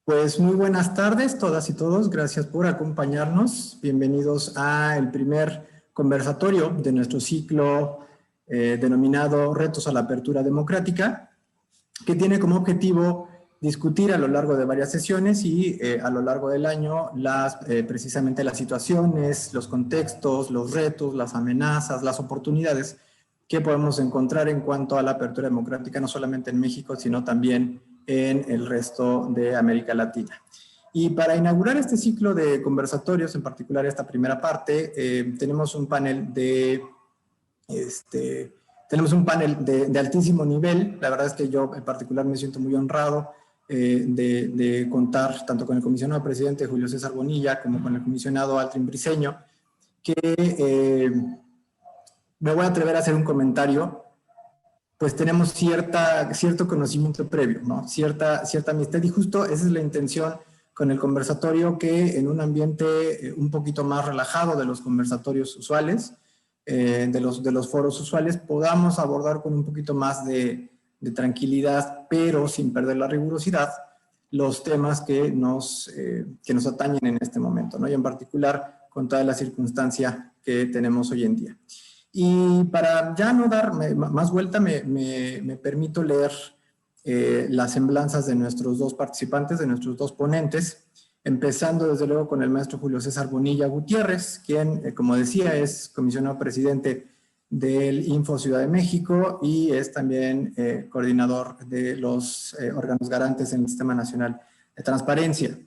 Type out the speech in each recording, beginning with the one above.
Pues muy buenas tardes todas y todos, gracias por acompañarnos. Bienvenidos al primer conversatorio de nuestro ciclo denominado Retos a la Apertura Democrática, que tiene como objetivo discutir a lo largo de varias sesiones y a lo largo del año precisamente las situaciones, los contextos, los retos, las amenazas, las oportunidades que podemos encontrar en cuanto a la apertura democrática, no solamente en México, sino también en el resto de América Latina. Y para inaugurar este ciclo de conversatorios, en particular esta primera parte, tenemos un panel de altísimo nivel. La verdad es que yo en particular me siento muy honrado de contar tanto con el comisionado presidente Julio César Bonilla como con el comisionado Aldrin Briceño, que me voy a atrever a hacer un comentario. Pues tenemos cierto conocimiento previo, ¿no? Cierta amistad, y justo esa es la intención con el conversatorio, que en un ambiente un poquito más relajado de los conversatorios usuales, de los foros usuales, podamos abordar con un poquito más de tranquilidad, pero sin perder la rigurosidad, los temas que nos atañen en este momento, ¿no? Y en particular con toda la circunstancia que tenemos hoy en día. Y para ya no dar más vuelta, me permito leer las semblanzas de nuestros dos participantes, de nuestros dos ponentes, empezando desde luego con el maestro Julio César Bonilla Gutiérrez, quien, como decía, es comisionado presidente del Info Ciudad de México y es también coordinador de los órganos garantes en el Sistema Nacional de Transparencia.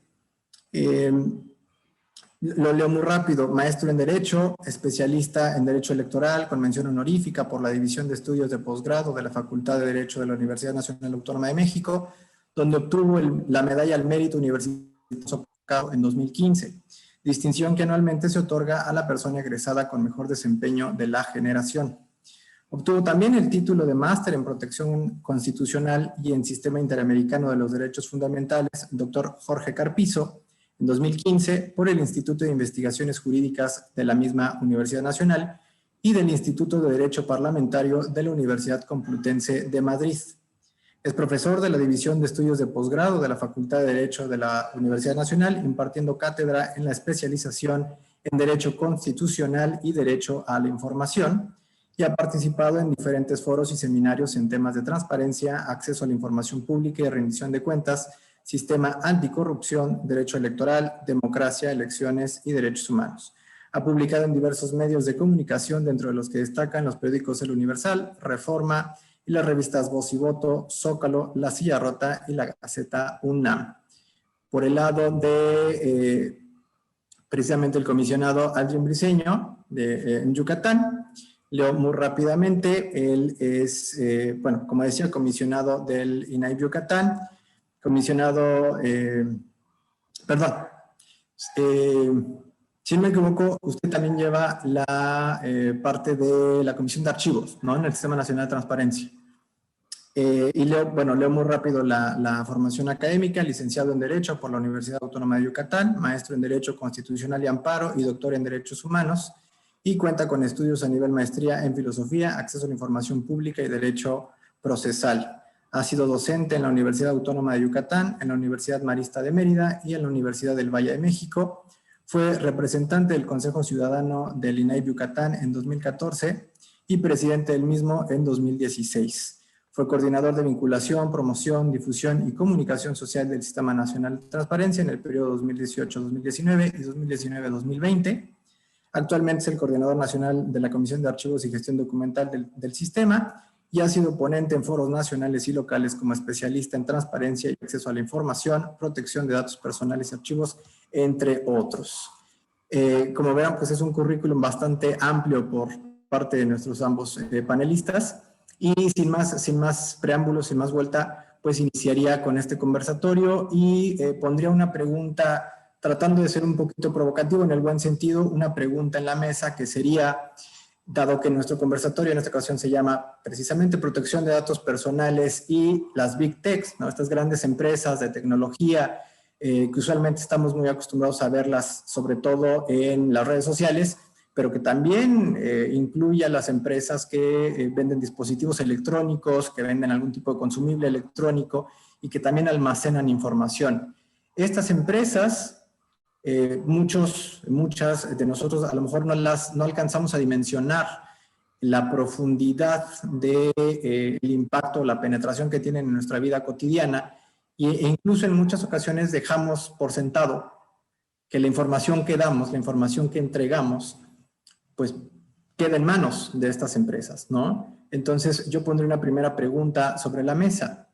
Lo leo muy rápido. Maestro en Derecho, especialista en Derecho Electoral, con mención honorífica por la División de Estudios de Posgrado de la Facultad de Derecho de la Universidad Nacional Autónoma de México, donde obtuvo la Medalla al Mérito Universitario en 2015, distinción que anualmente se otorga a la persona egresada con mejor desempeño de la generación. Obtuvo también el título de Máster en Protección Constitucional y en Sistema Interamericano de los Derechos Fundamentales, Dr. Jorge Carpizo, en 2015 por el Instituto de Investigaciones Jurídicas de la misma Universidad Nacional y del Instituto de Derecho Parlamentario de la Universidad Complutense de Madrid. Es profesor de la División de Estudios de Posgrado de la Facultad de Derecho de la Universidad Nacional, impartiendo cátedra en la especialización en Derecho Constitucional y Derecho a la Información, y ha participado en diferentes foros y seminarios en temas de transparencia, acceso a la información pública y rendición de cuentas, sistema anticorrupción, derecho electoral, democracia, elecciones y derechos humanos. Ha publicado en diversos medios de comunicación, dentro de los que destacan los periódicos El Universal, Reforma y las revistas Voz y Voto, Zócalo, La Silla Rota y la Gaceta UNAM. Por el lado de precisamente el comisionado Aldrin Briceño en Yucatán, leo muy rápidamente. Él es, bueno, como decía, comisionado del INAI Yucatán, comisionado, si no me equivoco, usted también lleva la parte de la Comisión de Archivos, ¿no? En el Sistema Nacional de Transparencia. Y leo muy rápido la formación académica: licenciado en Derecho por la Universidad Autónoma de Yucatán, maestro en Derecho Constitucional y Amparo y doctor en Derechos Humanos, y cuenta con estudios a nivel maestría en Filosofía, Acceso a la Información Pública y Derecho Procesal. Ha sido docente en la Universidad Autónoma de Yucatán, en la Universidad Marista de Mérida y en la Universidad del Valle de México. Fue representante del Consejo Ciudadano del INAI Yucatán en 2014 y presidente del mismo en 2016. Fue coordinador de vinculación, promoción, difusión y comunicación social del Sistema Nacional de Transparencia en el periodo 2018-2019 y 2019-2020. Actualmente es el coordinador nacional de la Comisión de Archivos y Gestión Documental del sistema, y ha sido ponente en foros nacionales y locales como especialista en transparencia y acceso a la información, protección de datos personales y archivos, entre otros. Como verán, pues es un currículum bastante amplio por parte de nuestros ambos panelistas, y sin más preámbulos, sin más vuelta, pues iniciaría con este conversatorio y pondría una pregunta, tratando de ser un poquito provocativo en el buen sentido, una pregunta en la mesa que sería: dado que nuestro conversatorio en esta ocasión se llama precisamente Protección de Datos Personales y las Big Techs, ¿no? Estas grandes empresas de tecnología que usualmente estamos muy acostumbrados a verlas, sobre todo en las redes sociales, pero que también incluye a las empresas que venden dispositivos electrónicos, que venden algún tipo de consumible electrónico y que también almacenan información. Estas empresas, muchas de nosotros a lo mejor no alcanzamos a dimensionar la profundidad del impacto, la penetración que tienen en nuestra vida cotidiana, e incluso en muchas ocasiones dejamos por sentado que la información que damos, la información que entregamos, pues queda en manos de estas empresas, ¿no? Entonces, yo pondré una primera pregunta sobre la mesa.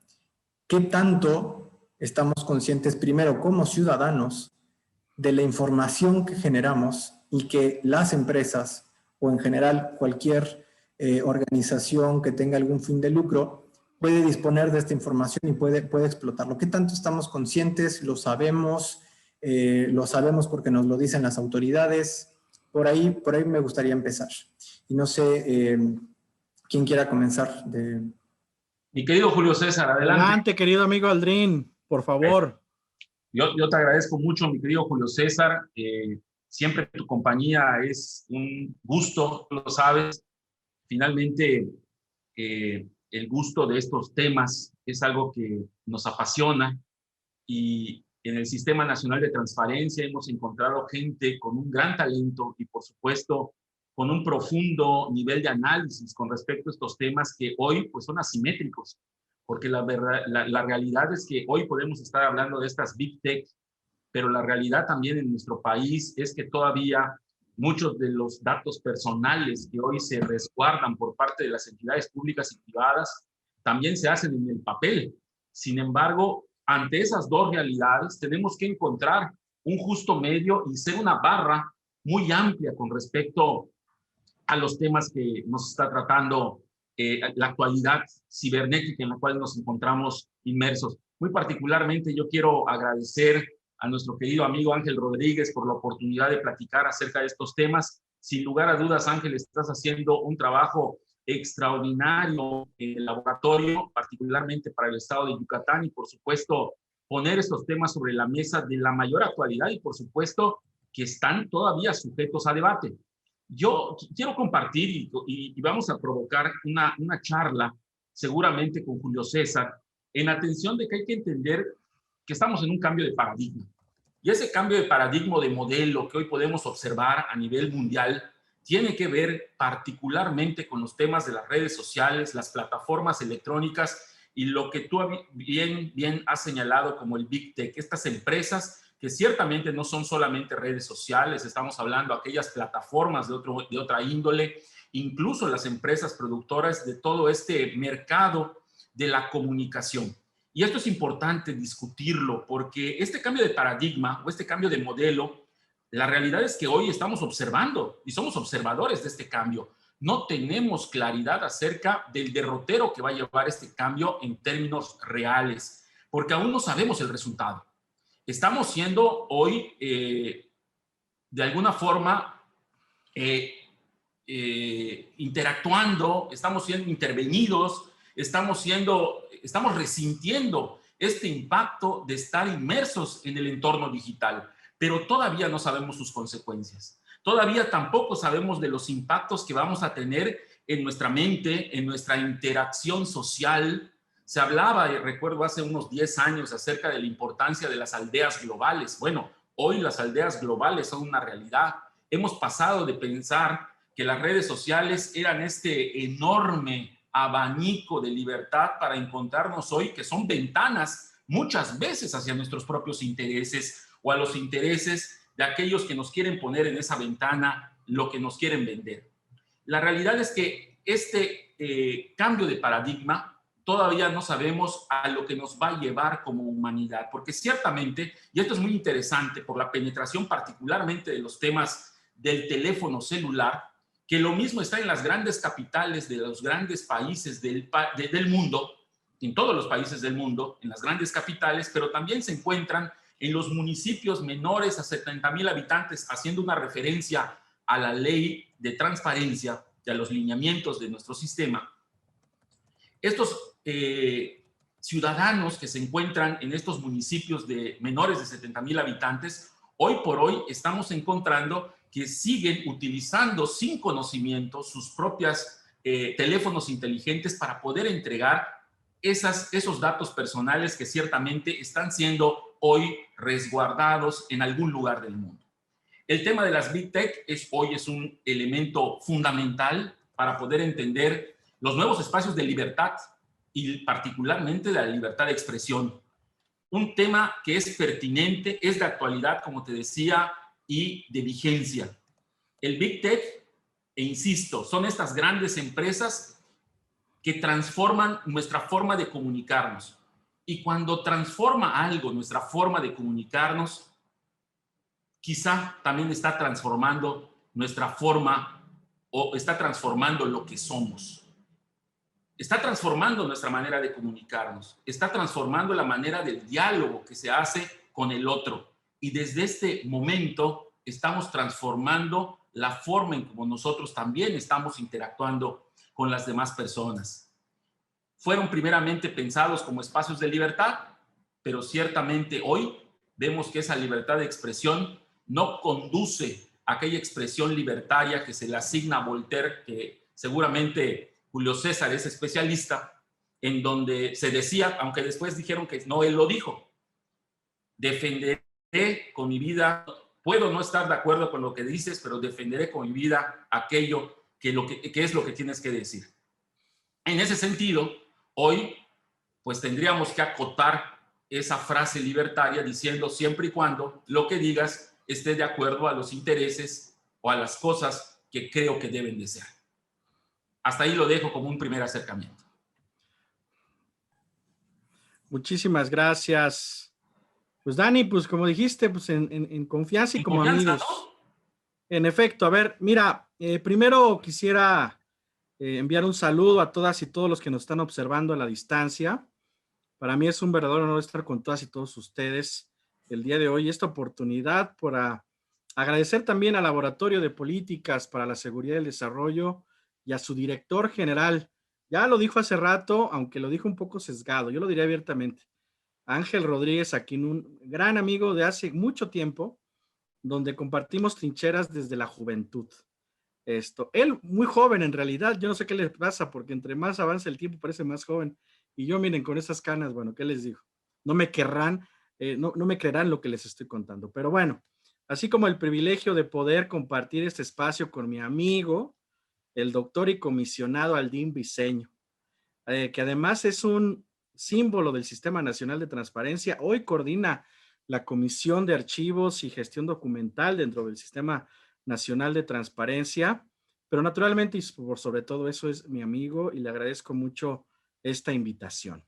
¿Qué tanto estamos conscientes, primero, como ciudadanos, de la información que generamos y que las empresas, o en general cualquier organización que tenga algún fin de lucro, puede disponer de esta información y puede explotarlo? ¿Qué tanto estamos conscientes? ¿Lo sabemos? ¿Lo sabemos porque nos lo dicen las autoridades? Por ahí me gustaría empezar. Y no sé quién quiera comenzar. Mi querido Julio César, adelante. Adelante, querido amigo Aldrin, por favor. Yo te agradezco mucho, mi querido Julio César. Siempre tu compañía es un gusto, tú lo sabes. Finalmente, el gusto de estos temas es algo que nos apasiona, y en el Sistema Nacional de Transparencia hemos encontrado gente con un gran talento y, por supuesto, con un profundo nivel de análisis con respecto a estos temas que hoy pues, son asimétricos, porque la realidad es que hoy podemos estar hablando de estas Big Tech, pero la realidad también en nuestro país es que todavía muchos de los datos personales que hoy se resguardan por parte de las entidades públicas y privadas también se hacen en el papel. Sin embargo, ante esas dos realidades tenemos que encontrar un justo medio y ser una barra muy amplia con respecto a los temas que nos está tratando la actualidad cibernética en la cual nos encontramos inmersos. Muy particularmente yo quiero agradecer a nuestro querido amigo Ángel Rodríguez por la oportunidad de platicar acerca de estos temas. Sin lugar a dudas, Ángel, estás haciendo un trabajo extraordinario en el laboratorio, particularmente para el estado de Yucatán, y por supuesto poner estos temas sobre la mesa de la mayor actualidad y por supuesto que están todavía sujetos a debate. Yo quiero compartir y vamos a provocar una charla seguramente con Julio César en atención de que hay que entender que estamos en un cambio de paradigma. Y ese cambio de paradigma, de modelo que hoy podemos observar a nivel mundial, tiene que ver particularmente con los temas de las redes sociales, las plataformas electrónicas y lo que tú bien has señalado como el Big Tech, estas empresas que ciertamente no son solamente redes sociales, estamos hablando de aquellas plataformas de otra índole, incluso las empresas productoras de todo este mercado de la comunicación. Y esto es importante discutirlo porque este cambio de paradigma o este cambio de modelo, la realidad es que hoy estamos observando y somos observadores de este cambio. No tenemos claridad acerca del derrotero que va a llevar este cambio en términos reales, porque aún no sabemos el resultado. Estamos siendo hoy, de alguna forma, interactuando, estamos siendo intervenidos, estamos resintiendo este impacto de estar inmersos en el entorno digital, pero todavía no sabemos sus consecuencias. Todavía tampoco sabemos de los impactos que vamos a tener en nuestra mente, en nuestra interacción social. Se hablaba, recuerdo hace unos 10 años, acerca de la importancia de las aldeas globales. Bueno, hoy las aldeas globales son una realidad. Hemos pasado de pensar que las redes sociales eran este enorme abanico de libertad para encontrarnos hoy, que son ventanas muchas veces hacia nuestros propios intereses o a los intereses de aquellos que nos quieren poner en esa ventana lo que nos quieren vender. La realidad es que este cambio de paradigma todavía no sabemos a lo que nos va a llevar como humanidad, porque ciertamente, y esto es muy interesante por la penetración particularmente de los temas del teléfono celular, que lo mismo está en las grandes capitales de los grandes países del mundo, en todos los países del mundo, en las grandes capitales, pero también se encuentran en los municipios menores a 70,000 habitantes, haciendo una referencia a la ley de transparencia y a los lineamientos de nuestro sistema. Estos ciudadanos que se encuentran en estos municipios de menores de 70,000 habitantes, hoy por hoy estamos encontrando que siguen utilizando sin conocimiento sus propios teléfonos inteligentes para poder entregar esos datos personales que ciertamente están siendo hoy resguardados en algún lugar del mundo. El tema de las Big Tech hoy es un elemento fundamental para poder entender los nuevos espacios de libertad y particularmente de la libertad de expresión. Un tema que es pertinente, es de actualidad, como te decía, y de vigencia. El Big Tech, e insisto, son estas grandes empresas que transforman nuestra forma de comunicarnos. Y cuando transforma algo, nuestra forma de comunicarnos, quizá también está transformando nuestra forma o está transformando lo que somos. Está transformando nuestra manera de comunicarnos, está transformando la manera del diálogo que se hace con el otro. Y desde este momento estamos transformando la forma en como nosotros también estamos interactuando con las demás personas. Fueron primeramente pensados como espacios de libertad, pero ciertamente hoy vemos que esa libertad de expresión no conduce a aquella expresión libertaria que se le asigna a Voltaire, que seguramente Julio César es especialista, en donde se decía, aunque después dijeron que no, él lo dijo, defenderé con mi vida, puedo no estar de acuerdo con lo que dices, pero defenderé con mi vida aquello que es lo que tienes que decir. En ese sentido, hoy pues tendríamos que acotar esa frase libertaria diciendo siempre y cuando lo que digas esté de acuerdo a los intereses o a las cosas que creo que deben de ser. Hasta ahí lo dejo como un primer acercamiento. Muchísimas gracias. Pues Dani, pues como dijiste, pues en confianza y como amigos. ¿No? En efecto, a ver, mira, primero quisiera enviar un saludo a todas y todos los que nos están observando a la distancia. Para mí es un verdadero honor estar con todas y todos ustedes el día de hoy. Esta oportunidad para agradecer también al Laboratorio de Políticas para la Seguridad y el Desarrollo y a su director general. Ya lo dijo hace rato, aunque lo dijo un poco sesgado, yo lo diré abiertamente. Ángel Rodríguez, aquí un gran amigo de hace mucho tiempo, donde compartimos trincheras desde la juventud. Él muy joven en realidad, yo no sé qué le pasa, porque entre más avanza el tiempo parece más joven. Y yo, miren, con esas canas, bueno, ¿qué les digo? No me querrán, no me creerán lo que les estoy contando. Pero bueno, así como el privilegio de poder compartir este espacio con mi amigo, el doctor y comisionado Aldín Briceño, que además es un símbolo del Sistema Nacional de Transparencia. Hoy coordina la Comisión de Archivos y Gestión Documental dentro del Sistema Nacional de Transparencia, pero naturalmente y por sobre todo eso es mi amigo y le agradezco mucho esta invitación.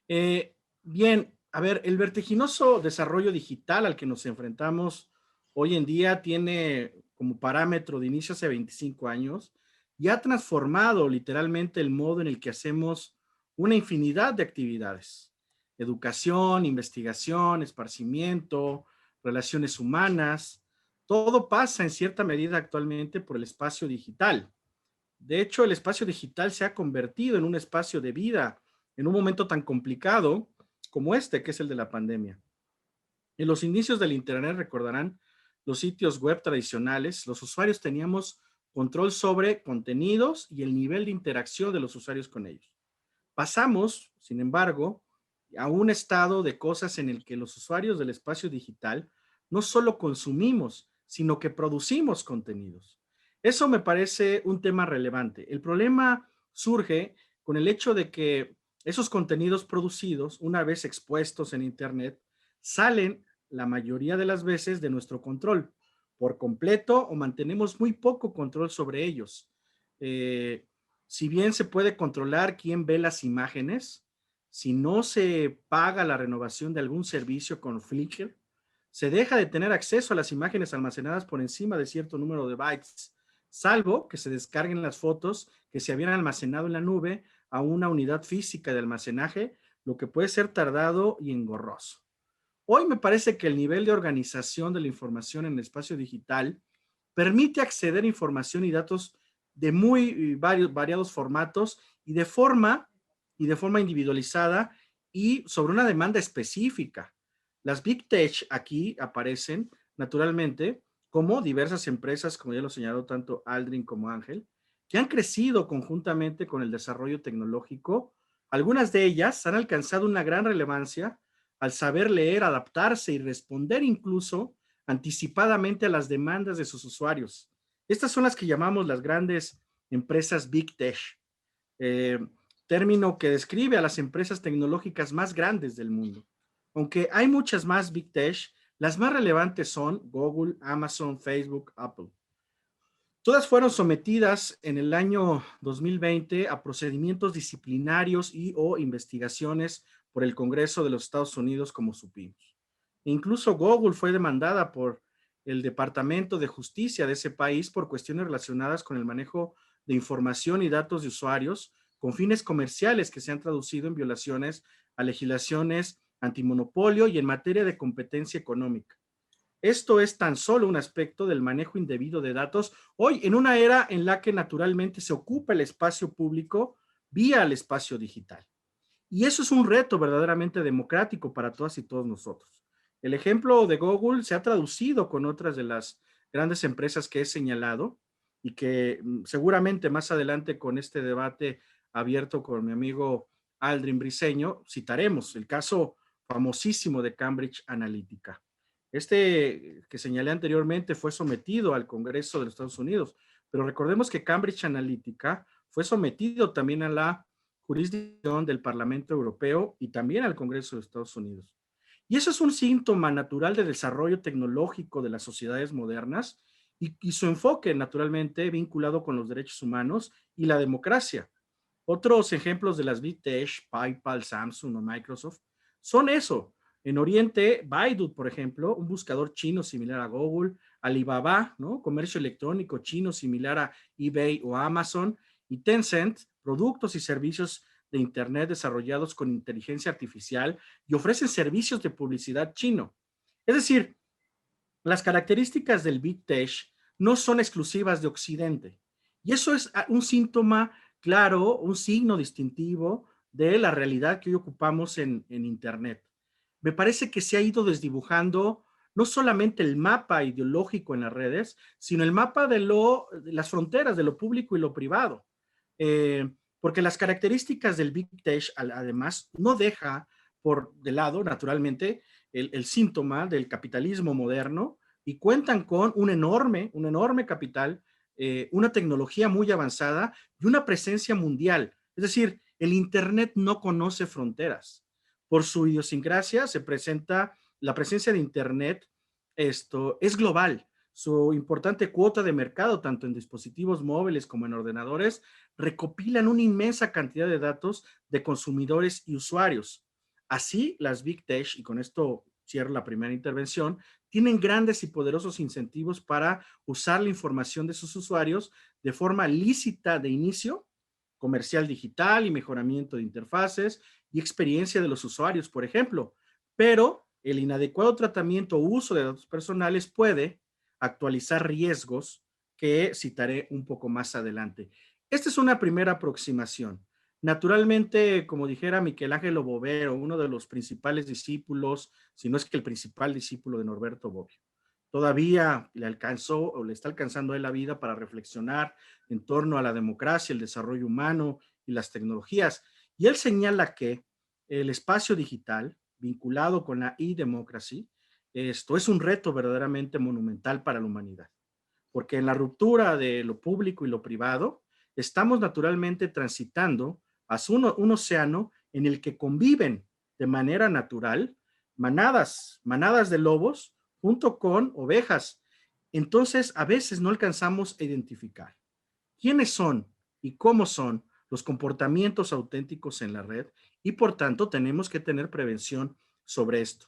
Bien, a ver, el vertiginoso desarrollo digital al que nos enfrentamos hoy en día tiene como parámetro de inicio hace 25 años y ha transformado literalmente el modo en el que hacemos una infinidad de actividades. Educación, investigación, esparcimiento, relaciones humanas, todo pasa en cierta medida actualmente por el espacio digital. De hecho, el espacio digital se ha convertido en un espacio de vida en un momento tan complicado como este, que es el de la pandemia. En los inicios del Internet, recordarán, los sitios web tradicionales, los usuarios teníamos control sobre contenidos y el nivel de interacción de los usuarios con ellos. Pasamos, sin embargo, a un estado de cosas en el que los usuarios del espacio digital no solo consumimos, sino que producimos contenidos. Eso me parece un tema relevante. El problema surge con el hecho de que esos contenidos producidos, una vez expuestos en Internet, salen la mayoría de las veces de nuestro control por completo o mantenemos muy poco control sobre ellos. Si bien se puede controlar quién ve las imágenes, si no se paga la renovación de algún servicio con Flickr, se deja de tener acceso a las imágenes almacenadas por encima de cierto número de bytes, salvo que se descarguen las fotos que se habían almacenado en la nube a una unidad física de almacenaje, lo que puede ser tardado y engorroso. Hoy me parece que el nivel de organización de la información en el espacio digital permite acceder a información y datos de muy variados formatos y de forma individualizada y sobre una demanda específica. Las Big Tech aquí aparecen naturalmente como diversas empresas, como ya lo señaló tanto Aldrin como Ángel, que han crecido conjuntamente con el desarrollo tecnológico. Algunas de ellas han alcanzado una gran relevancia al saber leer, adaptarse y responder incluso anticipadamente a las demandas de sus usuarios. Estas son las que llamamos las grandes empresas Big Tech, eh, término que describe a las empresas tecnológicas más grandes del mundo. Aunque hay muchas más Big Tech, las más relevantes son Google, Amazon, Facebook, Apple. Todas fueron sometidas en el año 2020 a procedimientos disciplinarios y o investigaciones por el Congreso de los Estados Unidos, como supimos. Incluso Google fue demandada por el Departamento de Justicia de ese país por cuestiones relacionadas con el manejo de información y datos de usuarios con fines comerciales que se han traducido en violaciones a legislaciones antimonopolio y en materia de competencia económica. Esto es tan solo un aspecto del manejo indebido de datos hoy en una era en la que naturalmente se ocupa el espacio público vía el espacio digital. Y eso es un reto verdaderamente democrático para todas y todos nosotros. El ejemplo de Google se ha traducido con otras de las grandes empresas que he señalado y que seguramente más adelante con este debate abierto con mi amigo Aldrin Briceño citaremos el caso famosísimo de Cambridge Analytica. Este que señalé anteriormente fue sometido al Congreso de los Estados Unidos, pero recordemos que Cambridge Analytica fue sometido también a la jurisdicción del Parlamento Europeo y también al Congreso de Estados Unidos. Y eso es un síntoma natural de desarrollo tecnológico de las sociedades modernas y su enfoque naturalmente vinculado con los derechos humanos y la democracia. Otros ejemplos de las Big Tech, PayPal, Samsung o Microsoft, son eso. En Oriente, Baidu, por ejemplo, un buscador chino similar a Google, Alibaba, ¿no? Comercio electrónico chino similar a eBay o Amazon, y Tencent, productos y servicios de Internet desarrollados con inteligencia artificial y ofrecen servicios de publicidad chino. Es decir, las características del Big Tech no son exclusivas de Occidente. Y eso es un síntoma claro, un signo distintivo de la realidad que hoy ocupamos en Internet. Me parece que se ha ido desdibujando no solamente el mapa ideológico en las redes, sino el mapa de las fronteras de lo público y lo privado. Porque las características del Big Tech, además, no deja por de lado, naturalmente, el síntoma del capitalismo moderno y cuentan con un enorme capital, una tecnología muy avanzada y una presencia mundial. Es decir, el Internet no conoce fronteras. Por su idiosincrasia se presenta la presencia de Internet, esto es global. Su importante cuota de mercado, tanto en dispositivos móviles como en ordenadores, recopilan una inmensa cantidad de datos de consumidores y usuarios. Así, las Big Tech, y con esto cierro la primera intervención, tienen grandes y poderosos incentivos para usar la información de sus usuarios de forma lícita de inicio, comercial digital y mejoramiento de interfaces y experiencia de los usuarios, por ejemplo. Pero el inadecuado tratamiento o uso de datos personales puede actualizar riesgos que citaré un poco más adelante. Esta es una primera aproximación. Naturalmente, como dijera Miguel Ángel Bovero, uno de los principales discípulos, si no es que el principal discípulo de Norberto Bobbio, todavía le alcanzó o le está alcanzando a él la vida para reflexionar en torno a la democracia, el desarrollo humano y las tecnologías. Y él señala que el espacio digital, vinculado con la e-democracy, esto es un reto verdaderamente monumental para la humanidad, porque en la ruptura de lo público y lo privado, estamos naturalmente transitando hacia un océano en el que conviven de manera natural manadas de lobos junto con ovejas. Entonces, a veces no alcanzamos a identificar quiénes son y cómo son los comportamientos auténticos en la red y por tanto tenemos que tener prevención sobre esto.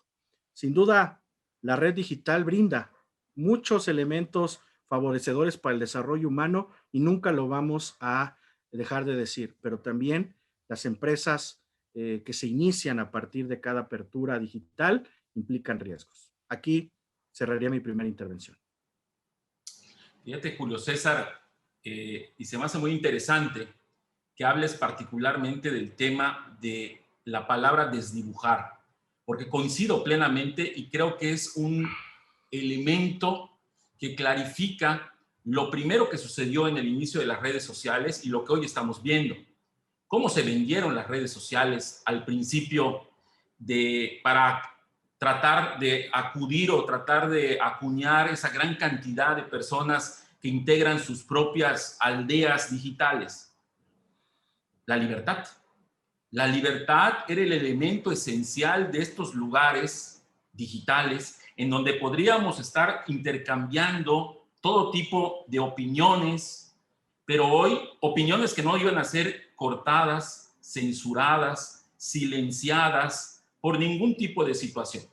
Sin duda, la red digital brinda muchos elementos favorecedores para el desarrollo humano y nunca lo vamos a dejar de decir, pero también las empresas que se inician a partir de cada apertura digital implican riesgos. Aquí cerraría mi primera intervención. Fíjate, Julio César, y se me hace muy interesante que hables particularmente del tema de la palabra desdibujar, porque coincido plenamente y creo que es un elemento que clarifica lo primero que sucedió en el inicio de las redes sociales y lo que hoy estamos viendo. Cómo se vendieron las redes sociales al principio para tratar de acudir o tratar de acuñar esa gran cantidad de personas que integran sus propias aldeas digitales? La libertad. La libertad era el elemento esencial de estos lugares digitales en donde podríamos estar intercambiando todo tipo de opiniones, pero hoy opiniones que no iban a ser cortadas, censuradas, silenciadas por ningún tipo de situación.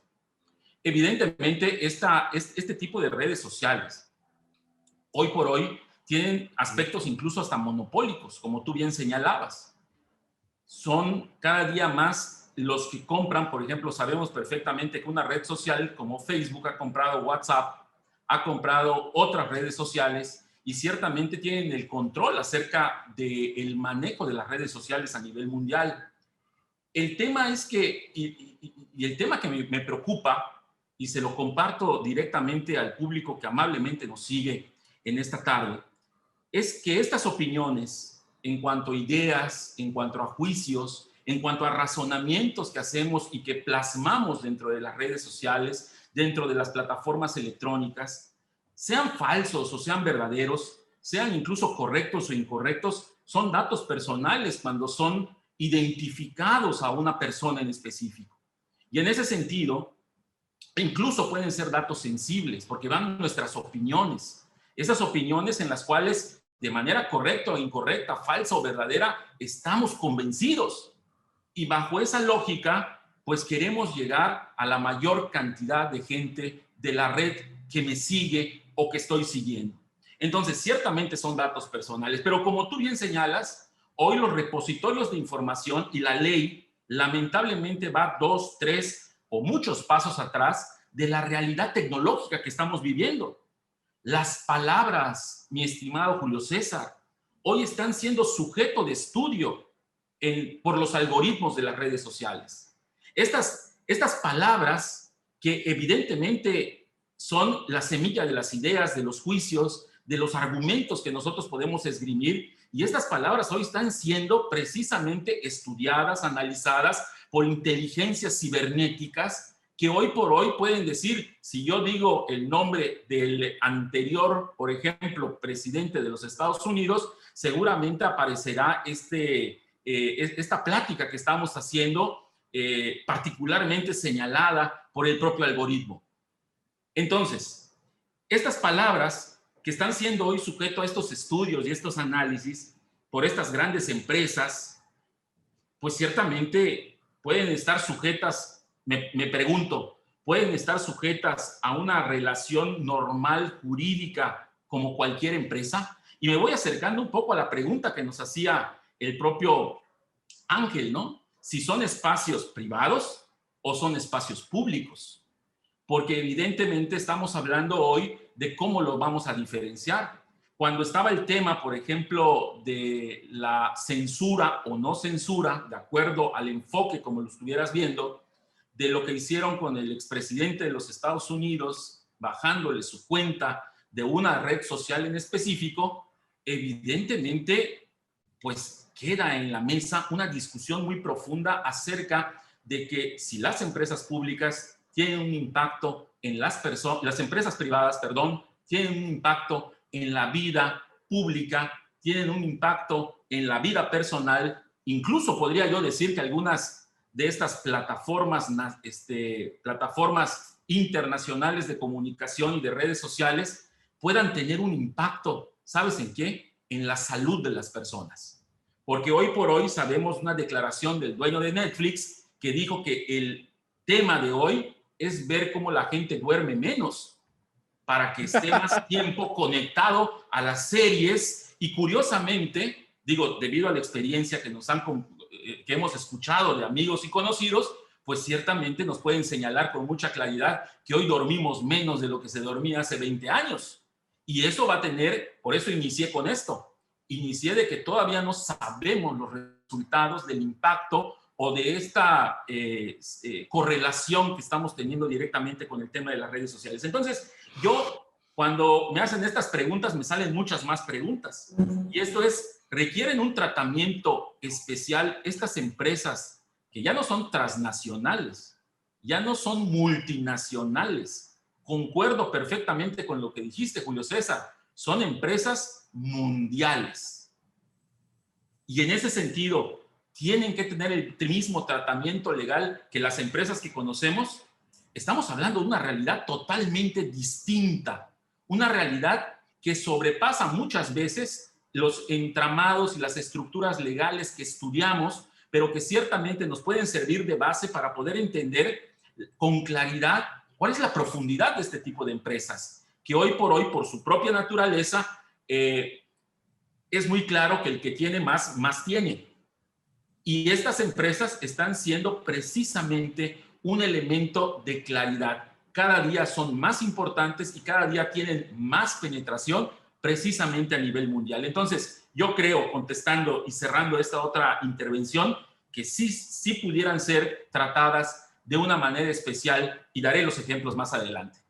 Evidentemente, este tipo de redes sociales, hoy por hoy, tienen aspectos incluso hasta monopólicos, como tú bien señalabas. Son cada día más los que compran. Por ejemplo, sabemos perfectamente que una red social como Facebook ha comprado WhatsApp, ha comprado otras redes sociales y ciertamente tienen el control acerca del manejo de las redes sociales a nivel mundial. El tema es que, y el tema que me preocupa, y se lo comparto directamente al público que amablemente nos sigue en esta tarde, es que estas opiniones, en cuanto a ideas, en cuanto a juicios, en cuanto a razonamientos que hacemos y que plasmamos dentro de las redes sociales, dentro de las plataformas electrónicas, sean falsos o sean verdaderos, sean incluso correctos o incorrectos, son datos personales cuando son identificados a una persona en específico. Y en ese sentido, incluso pueden ser datos sensibles, porque van nuestras opiniones, esas opiniones en las cuales de manera correcta o incorrecta, falsa o verdadera, estamos convencidos. Y bajo esa lógica, pues queremos llegar a la mayor cantidad de gente de la red que me sigue o que estoy siguiendo. Entonces, ciertamente son datos personales, pero como tú bien señalas, hoy los repositorios de información y la ley lamentablemente va 2, 3 o muchos pasos atrás de la realidad tecnológica que estamos viviendo. Las palabras, mi estimado Julio César, hoy están siendo sujeto de estudio por los algoritmos de las redes sociales. Estas palabras que evidentemente son la semilla de las ideas, de los juicios, de los argumentos que nosotros podemos esgrimir, y estas palabras hoy están siendo precisamente estudiadas, analizadas por inteligencias cibernéticas que hoy por hoy pueden decir, si yo digo el nombre del anterior, por ejemplo, presidente de los Estados Unidos, seguramente aparecerá esta plática que estamos haciendo, particularmente señalada por el propio algoritmo. Entonces, estas palabras que están siendo hoy sujeto a estos estudios y estos análisis por estas grandes empresas, pues ciertamente pueden estar sujetas, me pregunto, pueden estar sujetas a una relación normal jurídica como cualquier empresa. Y me voy acercando un poco a la pregunta que nos hacía el propio Ángel, ¿no? Si son espacios privados o son espacios públicos. Porque evidentemente estamos hablando hoy de cómo lo vamos a diferenciar. Cuando estaba el tema, por ejemplo, de la censura o no censura, de acuerdo al enfoque como lo estuvieras viendo, de lo que hicieron con el expresidente de los Estados Unidos, bajándole su cuenta de una red social en específico, evidentemente, pues queda en la mesa una discusión muy profunda acerca de que si las empresas públicas tienen un impacto en las empresas privadas, tienen un impacto en la vida pública, tienen un impacto en la vida personal. Incluso podría yo decir que algunas de estas plataformas internacionales de comunicación y de redes sociales puedan tener un impacto, ¿sabes en qué? En la salud de las personas. Porque hoy por hoy sabemos una declaración del dueño de Netflix que dijo que el tema de hoy es ver cómo la gente duerme menos para que esté más tiempo conectado a las series. Y curiosamente, digo, debido a la experiencia que hemos escuchado de amigos y conocidos, pues ciertamente nos pueden señalar con mucha claridad que hoy dormimos menos de lo que se dormía hace 20 años. Y eso va a tener, por eso inicié con esto, inicié de que todavía no sabemos los resultados del impacto o de esta correlación que estamos teniendo directamente con el tema de las redes sociales. Entonces, cuando me hacen estas preguntas, me salen muchas más preguntas. Y esto es, ¿requieren un tratamiento especial estas empresas que ya no son transnacionales, ya no son multinacionales. Concuerdo perfectamente con lo que dijiste, Julio César. Son empresas mundiales. Y en ese sentido, tienen que tener el mismo tratamiento legal que las empresas que conocemos. Estamos hablando de una realidad totalmente distinta, una realidad que sobrepasa muchas veces los entramados y las estructuras legales que estudiamos, pero que ciertamente nos pueden servir de base para poder entender con claridad cuál es la profundidad de este tipo de empresas, que hoy, por su propia naturaleza, es muy claro que el que tiene más tiene. Y estas empresas están siendo precisamente un elemento de claridad. Cada día son más importantes y cada día tienen más penetración precisamente a nivel mundial. Entonces, yo creo, contestando y cerrando esta otra intervención, que sí pudieran ser tratadas de una manera especial, y daré los ejemplos más adelante.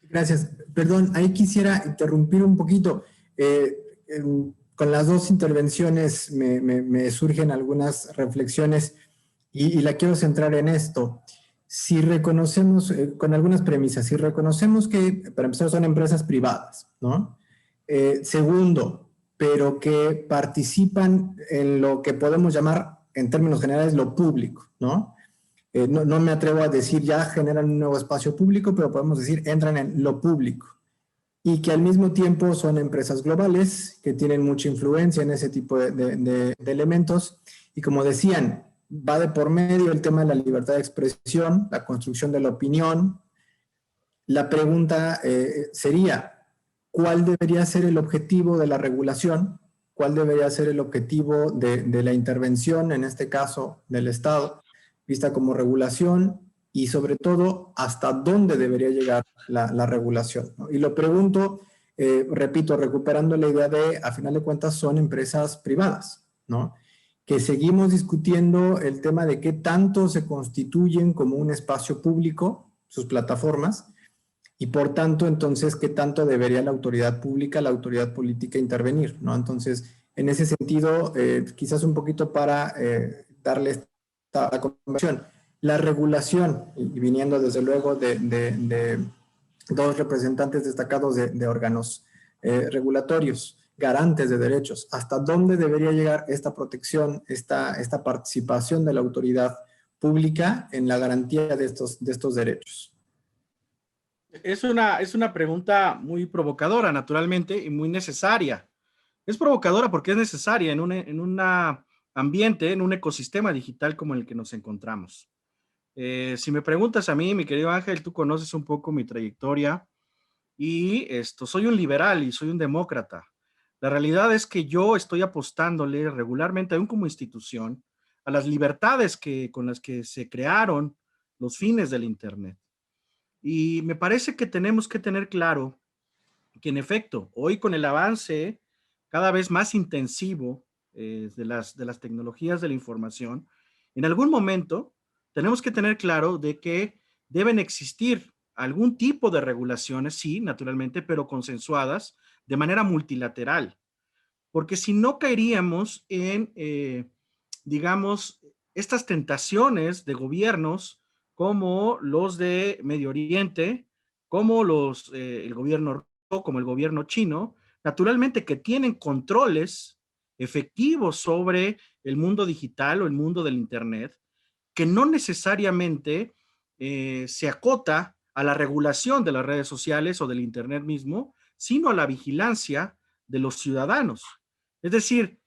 Gracias. Perdón, ahí quisiera interrumpir un poquito. Con las dos intervenciones me surgen algunas reflexiones y la quiero centrar en esto. Si reconocemos, con algunas premisas, si reconocemos que, para empezar, son empresas privadas, ¿no? Segundo, pero que participan en lo que podemos llamar, en términos generales, lo público, ¿no? No me atrevo a decir ya generan un nuevo espacio público, pero podemos decir entran en lo público. Y que al mismo tiempo son empresas globales que tienen mucha influencia en ese tipo de elementos. Y como decían, va de por medio el tema de la libertad de expresión, la construcción de la opinión. La pregunta sería, ¿cuál debería ser el objetivo de la regulación? ¿Cuál debería ser el objetivo de la intervención, en este caso del Estado, vista como regulación? Y sobre todo, ¿hasta dónde debería llegar la regulación, ¿no? Y lo pregunto, repito, recuperando la idea de, a final de cuentas, son empresas privadas, ¿no? Que seguimos discutiendo el tema de qué tanto se constituyen como un espacio público, sus plataformas, y por tanto, entonces, qué tanto debería la autoridad pública, la autoridad política intervenir, ¿no? Entonces, en ese sentido, quizás un poquito para darle esta conversación. La regulación, y viniendo desde luego de dos representantes destacados de órganos regulatorios, garantes de derechos, ¿hasta dónde debería llegar esta protección, esta participación de la autoridad pública en la garantía de estos derechos? Es una pregunta muy provocadora, naturalmente, y muy necesaria. Es provocadora porque es necesaria en un ambiente, en un ecosistema digital como el que nos encontramos. Si me preguntas a mí, mi querido Ángel, tú conoces un poco mi trayectoria y soy un liberal y soy un demócrata. La realidad es que yo estoy apostándole regularmente, aún como institución, a las libertades con las que se crearon los fines del Internet. Y me parece que tenemos que tener claro que, en efecto, hoy con el avance cada vez más intensivo de las tecnologías de la información, en algún momento tenemos que tener claro de que deben existir algún tipo de regulaciones, sí, naturalmente, pero consensuadas de manera multilateral, porque si no caeríamos en, digamos, estas tentaciones de gobiernos como los de Medio Oriente, como el gobierno, como el gobierno chino, naturalmente que tienen controles efectivos sobre el mundo digital o el mundo del Internet, que no necesariamente se acota a la regulación de las redes sociales o del Internet mismo, sino a la vigilancia de los ciudadanos. Es decir,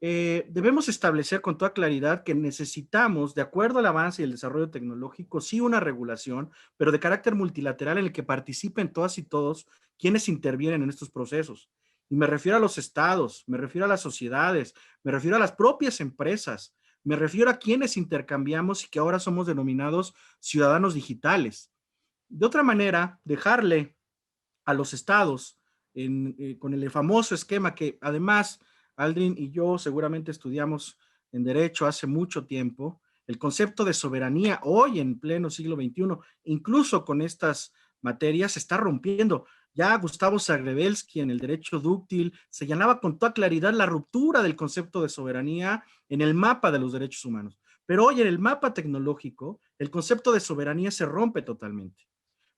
debemos establecer con toda claridad que necesitamos, de acuerdo al avance y el desarrollo tecnológico, sí una regulación, pero de carácter multilateral en el que participen todas y todos quienes intervienen en estos procesos. Y me refiero a los estados, me refiero a las sociedades, me refiero a las propias empresas, me refiero a quienes intercambiamos y que ahora somos denominados ciudadanos digitales. De otra manera, dejarle a los estados con el famoso esquema que además Aldrin y yo seguramente estudiamos en Derecho hace mucho tiempo, el concepto de soberanía hoy en pleno siglo XXI, incluso con estas materias, se está rompiendo. Ya Gustavo Zagrebelsky en el Derecho Dúctil señalaba con toda claridad la ruptura del concepto de soberanía en el mapa de los derechos humanos. Pero hoy en el mapa tecnológico, el concepto de soberanía se rompe totalmente,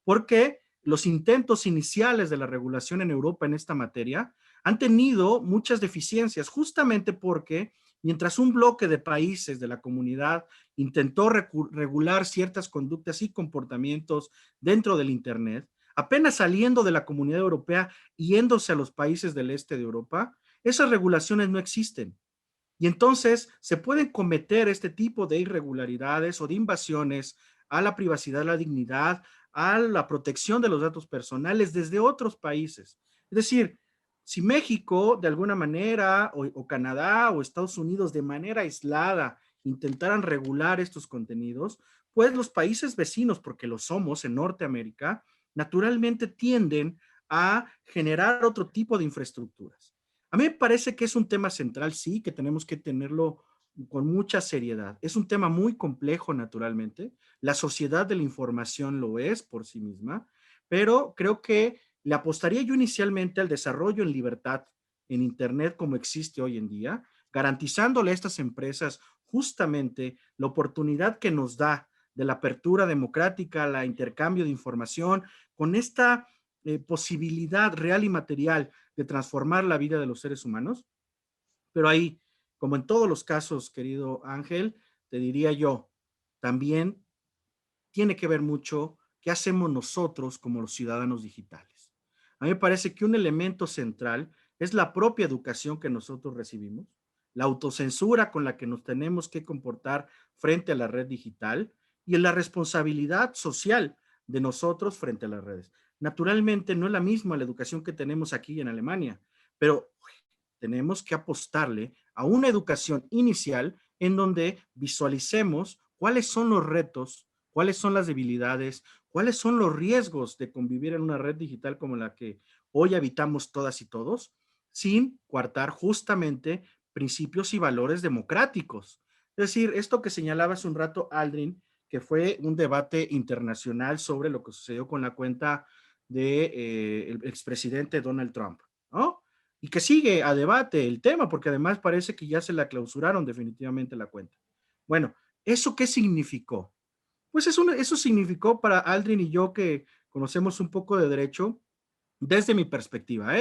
porque los intentos iniciales de la regulación en Europa en esta materia han tenido muchas deficiencias, justamente porque mientras un bloque de países de la comunidad intentó regular ciertas conductas y comportamientos dentro del Internet, apenas saliendo de la Comunidad Europea y yéndose a los países del este de Europa, esas regulaciones no existen. Y entonces se pueden cometer este tipo de irregularidades o de invasiones a la privacidad, a la dignidad, a la protección de los datos personales desde otros países. Es decir, si México de alguna manera, o Canadá o Estados Unidos de manera aislada intentaran regular estos contenidos, pues los países vecinos, porque lo somos en Norteamérica, naturalmente tienden a generar otro tipo de infraestructuras. A mí me parece que es un tema central, sí, que tenemos que tenerlo con mucha seriedad. Es un tema muy complejo, naturalmente. La sociedad de la información lo es por sí misma, pero creo que le apostaría yo inicialmente al desarrollo en libertad en Internet como existe hoy en día, garantizándole a estas empresas justamente la oportunidad que nos da de la apertura democrática, la intercambio de información, con esta posibilidad real y material de transformar la vida de los seres humanos. Pero ahí, como en todos los casos, querido Ángel, te diría yo, también tiene que ver mucho qué hacemos nosotros como los ciudadanos digitales. A mí me parece que un elemento central es la propia educación que nosotros recibimos, la autocensura con la que nos tenemos que comportar frente a la red digital y en la responsabilidad social de nosotros frente a las redes. Naturalmente no es la misma la educación que tenemos aquí en Alemania, pero tenemos que apostarle a una educación inicial en donde visualicemos cuáles son los retos, cuáles son las debilidades, cuáles son los riesgos de convivir en una red digital como la que hoy habitamos todas y todos, sin coartar justamente principios y valores democráticos. Es decir, esto que señalaba hace un rato Aldrin, que fue un debate internacional sobre lo que sucedió con la cuenta del expresidente Donald Trump, ¿no? Y que sigue a debate el tema, porque además parece que ya se la clausuraron definitivamente la cuenta. Bueno, ¿eso qué significó? Pues eso significó para Aldrin y yo que conocemos un poco de derecho, desde mi perspectiva,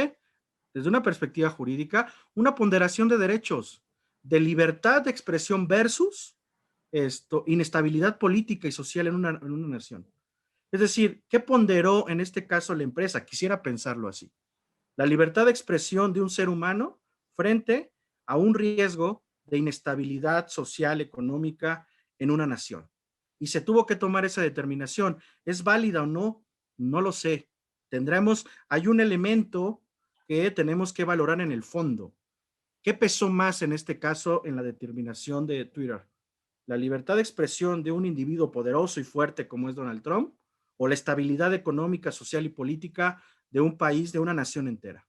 desde una perspectiva jurídica, una ponderación de derechos, de libertad de expresión versus inestabilidad política y social en una nación. Es decir, ¿qué ponderó en este caso la empresa? Quisiera pensarlo así. La libertad de expresión de un ser humano frente a un riesgo de inestabilidad social, económica en una nación. Y se tuvo que tomar esa determinación. ¿Es válida o no? No lo sé. Hay un elemento que tenemos que valorar en el fondo. ¿Qué pesó más en este caso en la determinación de Twitter? ¿La libertad de expresión de un individuo poderoso y fuerte como es Donald Trump? ¿O la estabilidad económica, social y política de un país, de una nación entera?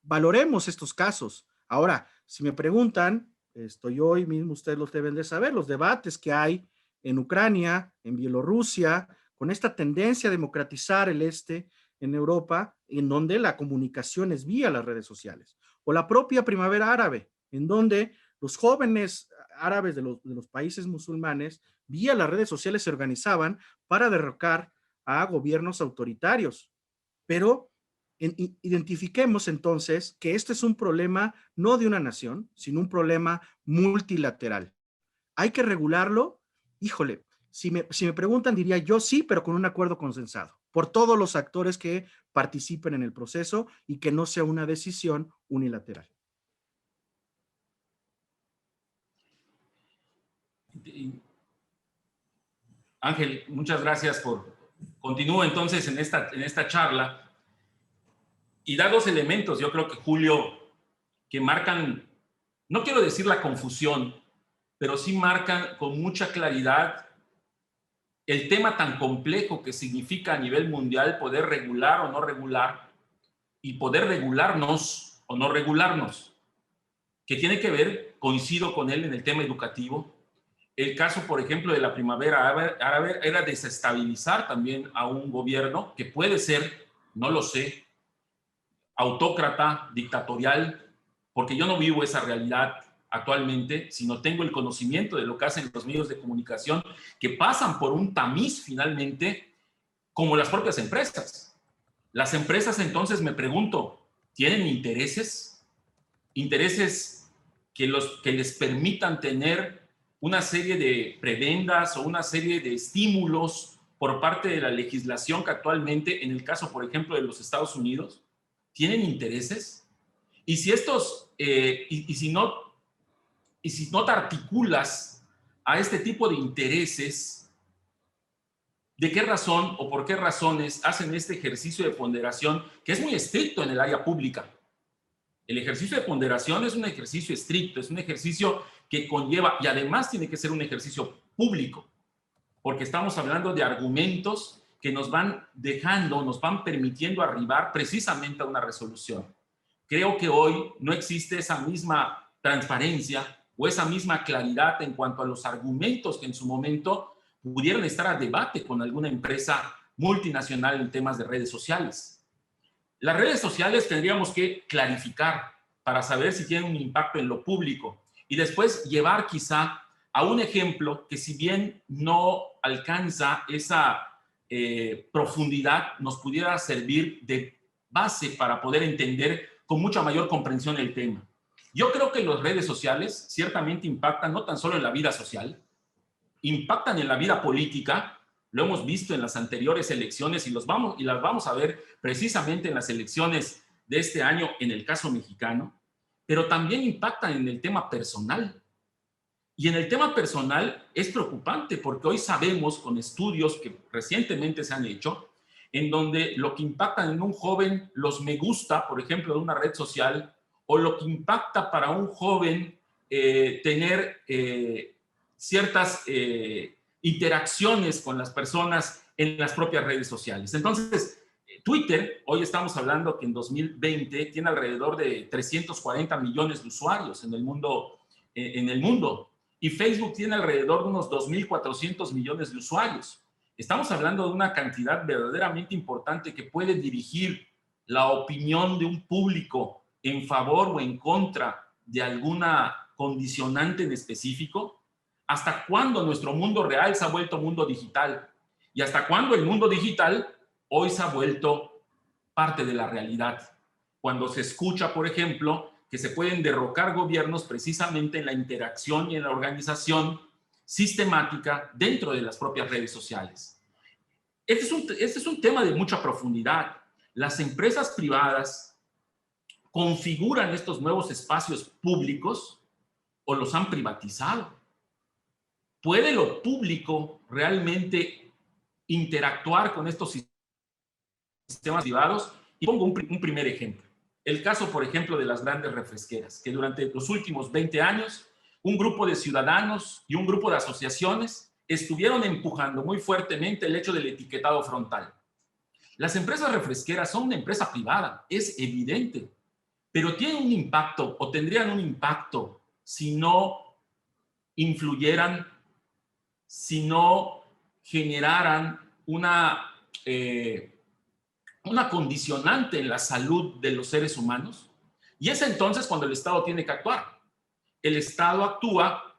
Valoremos estos casos. Ahora, si me preguntan, estoy hoy mismo, ustedes los deben de saber, los debates que hay en Ucrania, en Bielorrusia, con esta tendencia a democratizar el este en Europa, en donde la comunicación es vía las redes sociales, o la propia primavera árabe, en donde los jóvenes árabes de los países musulmanes, vía las redes sociales, se organizaban para derrocar a gobiernos autoritarios. Pero identifiquemos entonces que este es un problema no de una nación, sino un problema multilateral. ¿Hay que regularlo? Híjole, si me preguntan diría yo sí, pero con un acuerdo consensado, por todos los actores que participen en el proceso y que no sea una decisión unilateral. Ángel, muchas gracias por... Continúo entonces en esta charla. Y da dos elementos, yo creo que Julio, que marcan, no quiero decir la confusión, pero sí marcan con mucha claridad el tema tan complejo que significa a nivel mundial poder regular o no regular, y poder regularnos o no regularnos, que tiene que ver, coincido con él en el tema educativo. El caso, por ejemplo, de la primavera árabe era desestabilizar también a un gobierno que puede ser, no lo sé, autócrata, dictatorial, porque yo no vivo esa realidad actualmente, sino tengo el conocimiento de lo que hacen los medios de comunicación, que pasan por un tamiz finalmente, como las propias empresas. Las empresas, entonces, me pregunto, ¿tienen intereses? Intereses que les permitan tener una serie de prebendas o una serie de estímulos por parte de la legislación que actualmente, en el caso, por ejemplo, de los Estados Unidos, ¿tienen intereses? Y si estos, y si no te articulas a este tipo de intereses, ¿de qué razón o por qué razones hacen este ejercicio de ponderación que es muy estricto en el área pública? El ejercicio de ponderación es un ejercicio estricto, es un ejercicio que conlleva, y además tiene que ser un ejercicio público, porque estamos hablando de argumentos que nos van dejando, nos van permitiendo arribar precisamente a una resolución. Creo que hoy no existe esa misma transparencia o esa misma claridad en cuanto a los argumentos que en su momento pudieran estar a debate con alguna empresa multinacional en temas de redes sociales. Las redes sociales tendríamos que clarificar para saber si tienen un impacto en lo público y después llevar quizá a un ejemplo que, si bien no alcanza esa profundidad, nos pudiera servir de base para poder entender con mucha mayor comprensión el tema. Yo creo que las redes sociales ciertamente impactan no tan solo en la vida social, impactan en la vida política. Lo hemos visto en las anteriores elecciones y las vamos a ver precisamente en las elecciones de este año en el caso mexicano, pero también impactan en el tema personal. Y en el tema personal es preocupante porque hoy sabemos, con estudios que recientemente se han hecho, en donde lo que impacta en un joven, los me gusta, por ejemplo, de una red social, o lo que impacta para un joven tener ciertas interacciones con las personas en las propias redes sociales. Entonces, Twitter, hoy estamos hablando que en 2020 tiene alrededor de 340 millones de usuarios en el mundo, y Facebook tiene alrededor de unos 2.400 millones de usuarios. Estamos hablando de una cantidad verdaderamente importante que puede dirigir la opinión de un público en favor o en contra de alguna condicionante en específico. ¿Hasta cuándo nuestro mundo real se ha vuelto mundo digital? ¿Y hasta cuándo el mundo digital hoy se ha vuelto parte de la realidad? Cuando se escucha, por ejemplo, que se pueden derrocar gobiernos precisamente en la interacción y en la organización sistemática dentro de las propias redes sociales. Este es un tema de mucha profundidad. Las empresas privadas configuran estos nuevos espacios públicos o los han privatizado. ¿Puede lo público realmente interactuar con estos sistemas privados? Y pongo un primer ejemplo. El caso, por ejemplo, de las grandes refresqueras, que durante los últimos 20 años, un grupo de ciudadanos y un grupo de asociaciones estuvieron empujando muy fuertemente el hecho del etiquetado frontal. Las empresas refresqueras son una empresa privada, es evidente, pero tienen un impacto o tendrían un impacto si no influyeran, si no generaran una condicionante en la salud de los seres humanos. Y es entonces cuando el Estado tiene que actuar. El Estado actúa,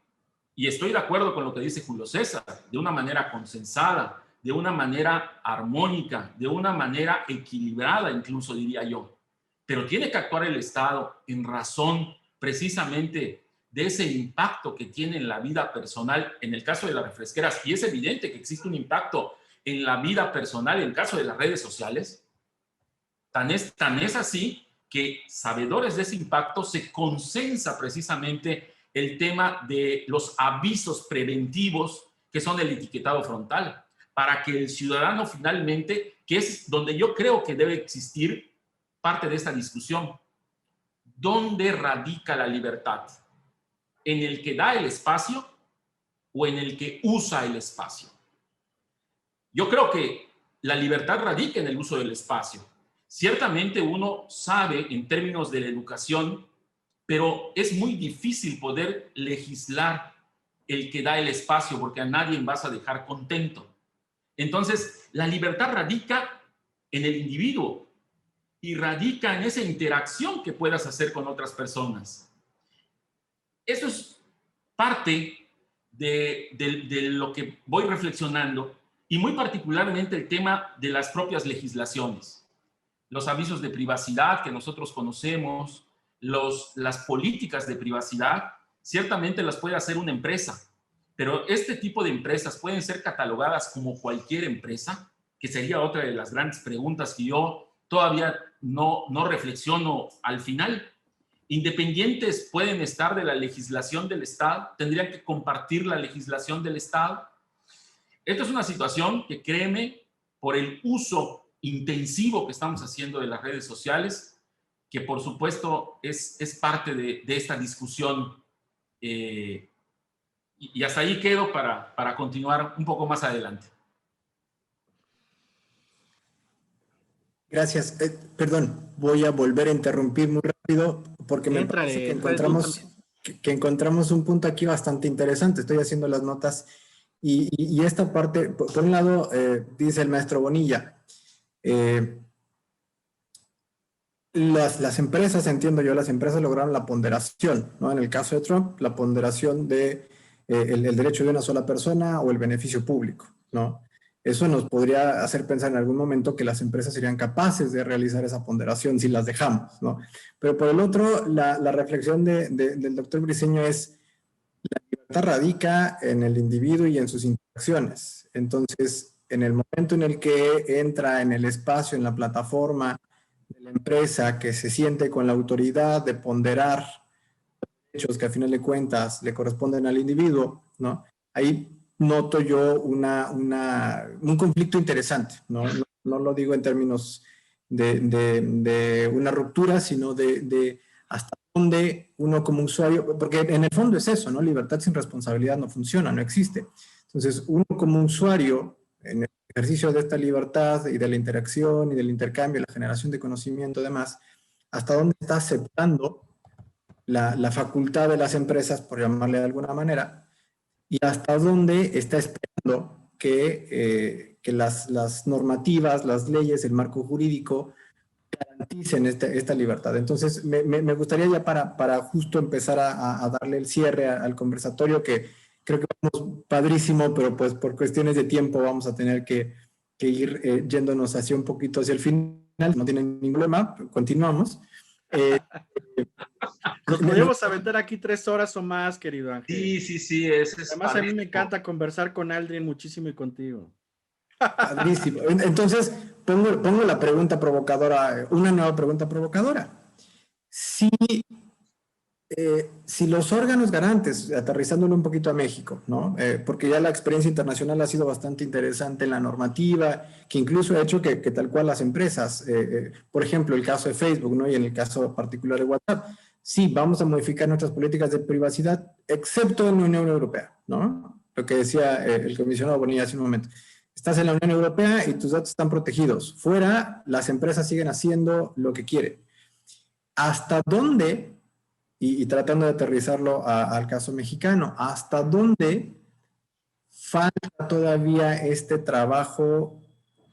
y estoy de acuerdo con lo que dice Julio César, de una manera consensada, de una manera armónica, de una manera equilibrada, incluso diría yo. Pero tiene que actuar el Estado en razón precisamente de ese impacto que tiene en la vida personal, en el caso de las refresqueras, y es evidente que existe un impacto en la vida personal en el caso de las redes sociales. Tan es así que, sabedores de ese impacto, se consensa precisamente el tema de los avisos preventivos que son el etiquetado frontal, para que el ciudadano finalmente, que es donde yo creo que debe existir parte de esta discusión, ¿dónde radica la libertad? ¿En el que da el espacio o en el que usa el espacio? Yo creo que la libertad radica en el uso del espacio. Ciertamente uno sabe en términos de la educación, pero es muy difícil poder legislar el que da el espacio porque a nadie vas a dejar contento. Entonces, la libertad radica en el individuo y radica en esa interacción que puedas hacer con otras personas. eso es parte de lo que voy reflexionando, y muy particularmente el tema de las propias legislaciones, los avisos de privacidad que nosotros conocemos, las políticas de privacidad, ciertamente las puede hacer una empresa, pero este tipo de empresas pueden ser catalogadas como cualquier empresa, que sería otra de las grandes preguntas que yo todavía no reflexiono al final. Independientes pueden estar de la legislación del Estado, tendrían que compartir la legislación del Estado. Esto es una situación que, créeme, por el uso intensivo que estamos haciendo de las redes sociales, que por supuesto es parte de esta discusión, y hasta ahí quedo para continuar un poco más adelante. Gracias. Perdón, voy a volver a interrumpir muy rápido porque me parece que encontramos un punto aquí bastante interesante. Estoy haciendo las notas y esta parte, por un lado, dice el maestro Bonilla, las empresas, entiendo yo, las empresas lograron la ponderación, ¿no? En el caso de Trump, la ponderación de el derecho de una sola persona o el beneficio público, ¿no? Eso nos podría hacer pensar en algún momento que las empresas serían capaces de realizar esa ponderación si las dejamos, ¿no? Pero por el otro, la reflexión del doctor Briceño es: la libertad radica en el individuo y en sus interacciones. Entonces, en el momento en el que entra en el espacio, en la plataforma de la empresa, que se siente con la autoridad de ponderar derechos que a final de cuentas le corresponden al individuo, ¿no? Ahí noto yo un conflicto interesante, ¿no? No lo digo en términos de una ruptura, sino de hasta dónde uno como usuario, porque en el fondo es eso, ¿no? Libertad sin responsabilidad no funciona, no existe. Entonces, uno como usuario, en el ejercicio de esta libertad y de la interacción y del intercambio, la generación de conocimiento y demás, hasta dónde está aceptando la facultad de las empresas, por llamarle de alguna manera, y hasta dónde está esperando que las normativas, las leyes, el marco jurídico garanticen esta libertad. Entonces, me gustaría ya para justo empezar a darle el cierre al conversatorio, que creo que vamos padrísimo, pero pues por cuestiones de tiempo vamos a tener que ir yéndonos hacia un poquito hacia el final. No tienen ningún problema, continuamos. Nos podríamos aventar aquí 3 horas o más, querido Ángel. Sí. Además, a mí me encanta conversar con Aldrin muchísimo y contigo. Padrísimo. Entonces, pongo la pregunta provocadora, una nueva pregunta provocadora. Si los órganos garantes, aterrizándolo un poquito a México, ¿no? Porque ya la experiencia internacional ha sido bastante interesante en la normativa, que incluso ha hecho que tal cual las empresas, por ejemplo, el caso de Facebook, ¿no? Y en el caso particular de WhatsApp, sí, vamos a modificar nuestras políticas de privacidad, excepto en la Unión Europea, ¿no? Lo que decía el comisionado Bonilla hace un momento. Estás en la Unión Europea y tus datos están protegidos. Fuera, las empresas siguen haciendo lo que quieren. ¿Hasta dónde, y tratando de aterrizarlo al caso mexicano, hasta dónde falta todavía este trabajo,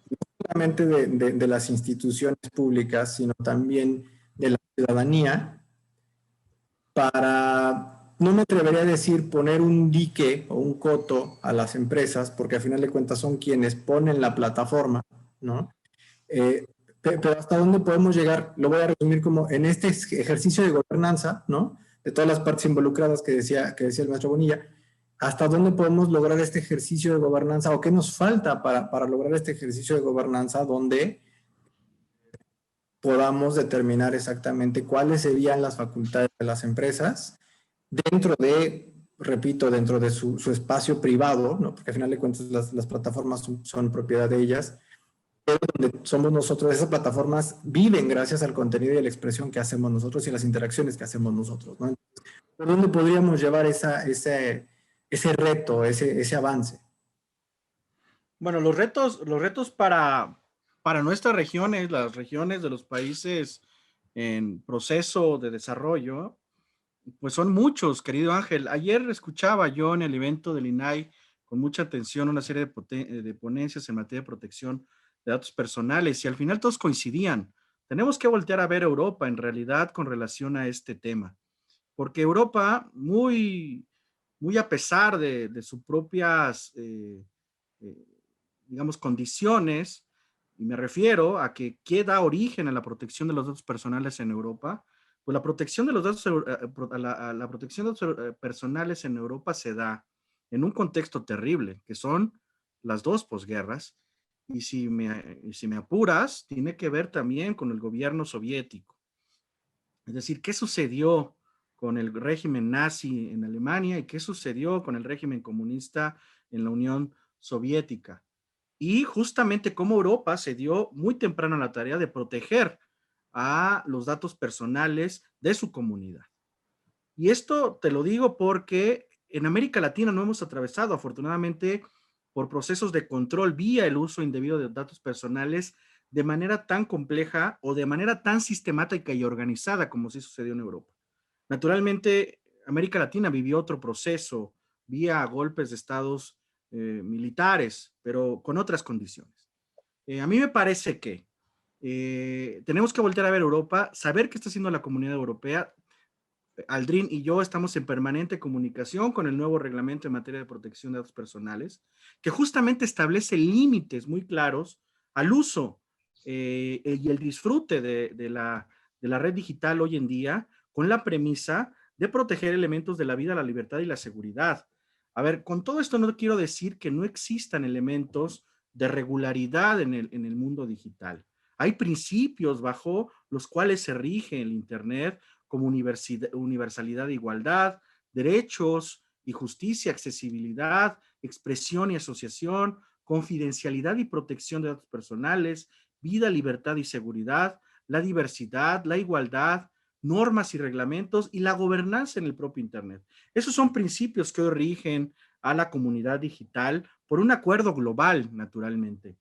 no solamente de las instituciones públicas, sino también de la ciudadanía, para, no me atrevería a decir poner un dique o un coto a las empresas, porque al final de cuentas son quienes ponen la plataforma, ¿no? Pero hasta dónde podemos llegar, lo voy a resumir como en este ejercicio de gobernanza, ¿no? De todas las partes involucradas que decía el maestro Bonilla, hasta dónde podemos lograr este ejercicio de gobernanza o qué nos falta para lograr este ejercicio de gobernanza donde podamos determinar exactamente cuáles serían las facultades de las empresas dentro de, repito, dentro de su espacio privado, ¿no? Porque al final de cuentas las plataformas son propiedad de ellas, pero donde somos nosotros, esas plataformas viven gracias al contenido y a la expresión que hacemos nosotros y las interacciones que hacemos nosotros, ¿no? Entonces, ¿por dónde podríamos llevar ese reto, ese avance? Bueno, los retos para nuestras regiones, las regiones de los países en proceso de desarrollo, pues son muchos, querido Ángel. Ayer escuchaba yo en el evento del INAI con mucha atención una serie de ponencias en materia de protección de datos personales y al final todos coincidían. Tenemos que voltear a ver Europa en realidad con relación a este tema. porque Europa, muy a pesar de sus propias, digamos, condiciones, y me refiero a que ¿qué da origen a la protección de los datos personales en Europa? Pues la protección de los datos, la protección de datos personales en Europa se da en un contexto terrible, que son las dos posguerras, y si me apuras, tiene que ver también con el gobierno soviético. Es decir, ¿qué sucedió con el régimen nazi en Alemania y qué sucedió con el régimen comunista en la Unión Soviética? Y justamente cómo Europa se dio muy temprano a la tarea de proteger a los datos personales de su comunidad. Y esto te lo digo porque en América Latina no hemos atravesado, afortunadamente, por procesos de control vía el uso indebido de datos personales de manera tan compleja o de manera tan sistemática y organizada como sí sucedió en Europa. Naturalmente, América Latina vivió otro proceso vía golpes de estados militares, pero con otras condiciones. A mí me parece que tenemos que voltear a ver Europa, saber qué está haciendo la comunidad europea. Aldrin y yo estamos en permanente comunicación con el nuevo reglamento en materia de protección de datos personales, que justamente establece límites muy claros al uso y el disfrute de la red digital hoy en día, con la premisa de proteger elementos de la vida, la libertad y la seguridad. A ver, con todo esto no quiero decir que no existan elementos de regularidad en el mundo digital. Hay principios bajo los cuales se rige el Internet, como universalidad e igualdad, derechos y justicia, accesibilidad, expresión y asociación, confidencialidad y protección de datos personales, vida, libertad y seguridad, la diversidad, la igualdad, normas y reglamentos y la gobernanza en el propio Internet. Esos son principios que hoy rigen a la comunidad digital por un acuerdo global, naturalmente.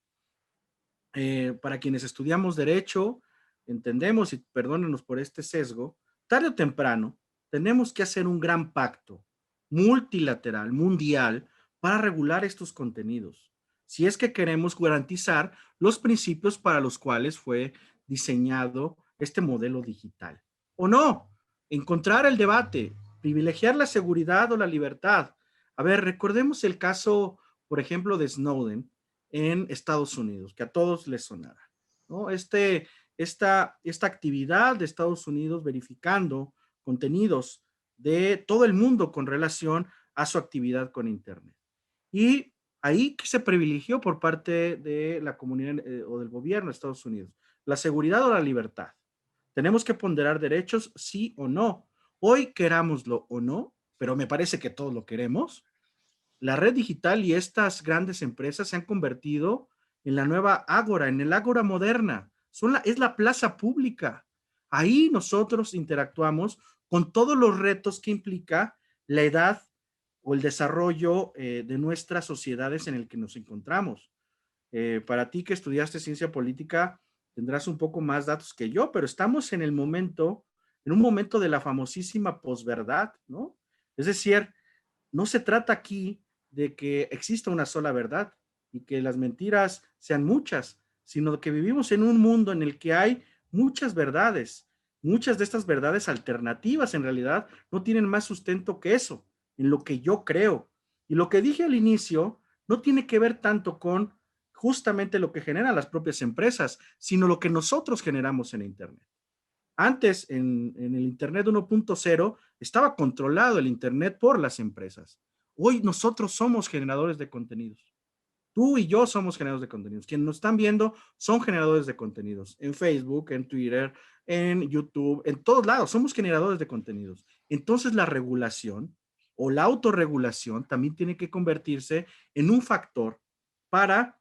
Para quienes estudiamos derecho, entendemos, y perdónenos por este sesgo, tarde o temprano tenemos que hacer un gran pacto multilateral, mundial, para regular estos contenidos, si es que queremos garantizar los principios para los cuales fue diseñado este modelo digital. ¿O no? Encontrar el debate, privilegiar la seguridad o la libertad. A ver, recordemos el caso, por ejemplo, de Snowden en Estados Unidos, que a todos les sonará, ¿no? Esta actividad de Estados Unidos verificando contenidos de todo el mundo con relación a su actividad con Internet. Y ahí que se privilegió por parte de la comunidad o del gobierno de Estados Unidos, la seguridad o la libertad. Tenemos que ponderar derechos, sí o no. Hoy querámoslo o no, pero me parece que todos lo queremos. La red digital y estas grandes empresas se han convertido en la nueva ágora, en el ágora moderna. Es la plaza pública. Ahí nosotros interactuamos con todos los retos que implica la edad o el desarrollo de nuestras sociedades en el que nos encontramos. Para ti que estudiaste ciencia política, tendrás un poco más datos que yo, pero estamos en un momento de la famosísima posverdad, ¿no? Es decir, no se trata aquí de que exista una sola verdad y que las mentiras sean muchas, sino que vivimos en un mundo en el que hay muchas verdades. Muchas de estas verdades alternativas en realidad no tienen más sustento que eso, en lo que yo creo. Y lo que dije al inicio no tiene que ver tanto con justamente lo que generan las propias empresas, sino lo que nosotros generamos en Internet. Antes, en el Internet 1.0, estaba controlado el Internet por las empresas. Hoy nosotros somos generadores de contenidos. Tú y yo somos generadores de contenidos. Quienes nos están viendo son generadores de contenidos. En Facebook, en Twitter, en YouTube, en todos lados. Somos generadores de contenidos. Entonces la regulación o la autorregulación también tiene que convertirse en un factor para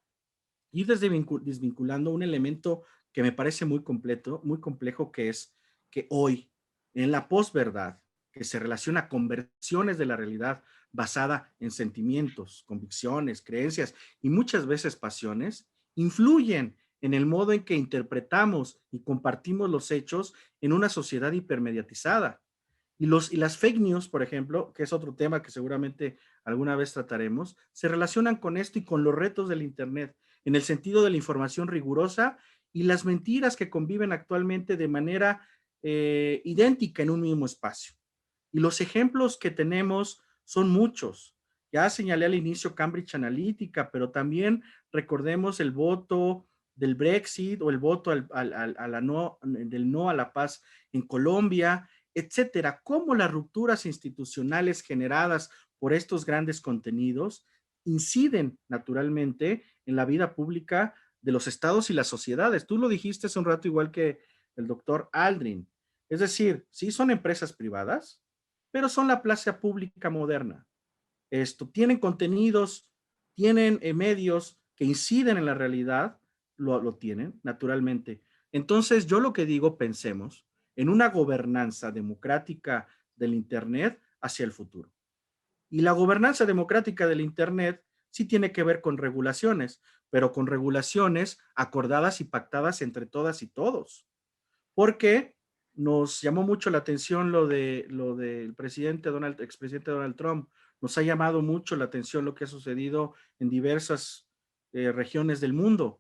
ir desvinculando un elemento que me parece muy complejo, que es que hoy, en la posverdad, que se relaciona con versiones de la realidad basada en sentimientos, convicciones, creencias y muchas veces pasiones, influyen en el modo en que interpretamos y compartimos los hechos en una sociedad hipermediatizada. Y las fake news, por ejemplo, que es otro tema que seguramente alguna vez trataremos, se relacionan con esto y con los retos del Internet, en el sentido de la información rigurosa y las mentiras que conviven actualmente de manera idéntica en un mismo espacio. Y los ejemplos que tenemos son muchos. Ya señalé al inicio Cambridge Analytica, pero también recordemos el voto del Brexit o el voto del no a la paz en Colombia, etcétera. Cómo las rupturas institucionales generadas por estos grandes contenidos inciden naturalmente en la vida pública de los estados y las sociedades. Tú lo dijiste hace un rato, igual que el doctor Aldrin. Es decir, sí son empresas privadas, pero son la plaza pública moderna. Tienen contenidos, tienen medios que inciden en la realidad, lo tienen, naturalmente. Entonces, yo lo que digo, pensemos en una gobernanza democrática del Internet hacia el futuro. Y la gobernanza democrática del Internet sí tiene que ver con regulaciones, pero con regulaciones acordadas y pactadas entre todas y todos. Porque nos llamó mucho la atención lo del expresidente Donald Trump. Nos ha llamado mucho la atención lo que ha sucedido en diversas regiones del mundo.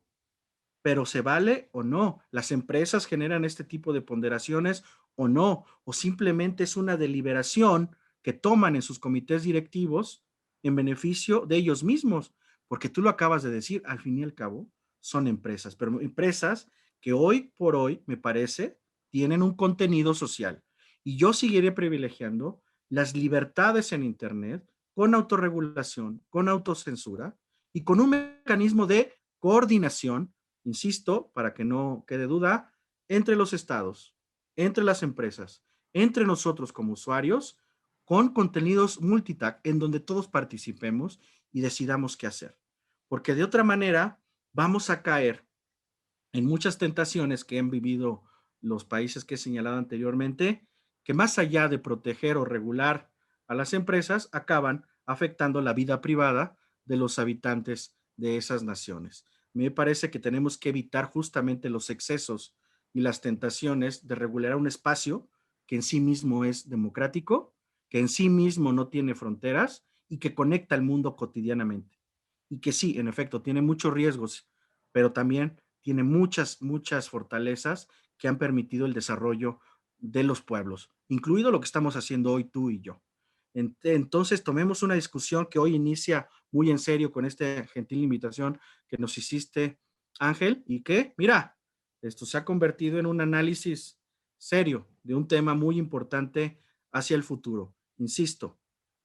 Pero ¿se vale o no? ¿Las empresas generan este tipo de ponderaciones o no? ¿O simplemente es una deliberación que toman en sus comités directivos en beneficio de ellos mismos? Porque tú lo acabas de decir, al fin y al cabo, son empresas, pero empresas que hoy por hoy, me parece, tienen un contenido social. Y yo seguiré privilegiando las libertades en Internet con autorregulación, con autocensura y con un mecanismo de coordinación, insisto, para que no quede duda, entre los estados, entre las empresas, entre nosotros como usuarios, con contenidos multitask en donde todos participemos y decidamos qué hacer. Porque de otra manera vamos a caer en muchas tentaciones que han vivido los países que he señalado anteriormente, que más allá de proteger o regular a las empresas, acaban afectando la vida privada de los habitantes de esas naciones. Me parece que tenemos que evitar justamente los excesos y las tentaciones de regular un espacio que en sí mismo es democrático, que en sí mismo no tiene fronteras y que conecta al mundo cotidianamente. Y que sí, en efecto, tiene muchos riesgos, pero también tiene muchas fortalezas que han permitido el desarrollo de los pueblos, incluido lo que estamos haciendo hoy tú y yo. Entonces, tomemos una discusión que hoy inicia muy en serio con esta gentil invitación que nos hiciste, Ángel, y que, mira, esto se ha convertido en un análisis serio de un tema muy importante hacia el futuro. Insisto,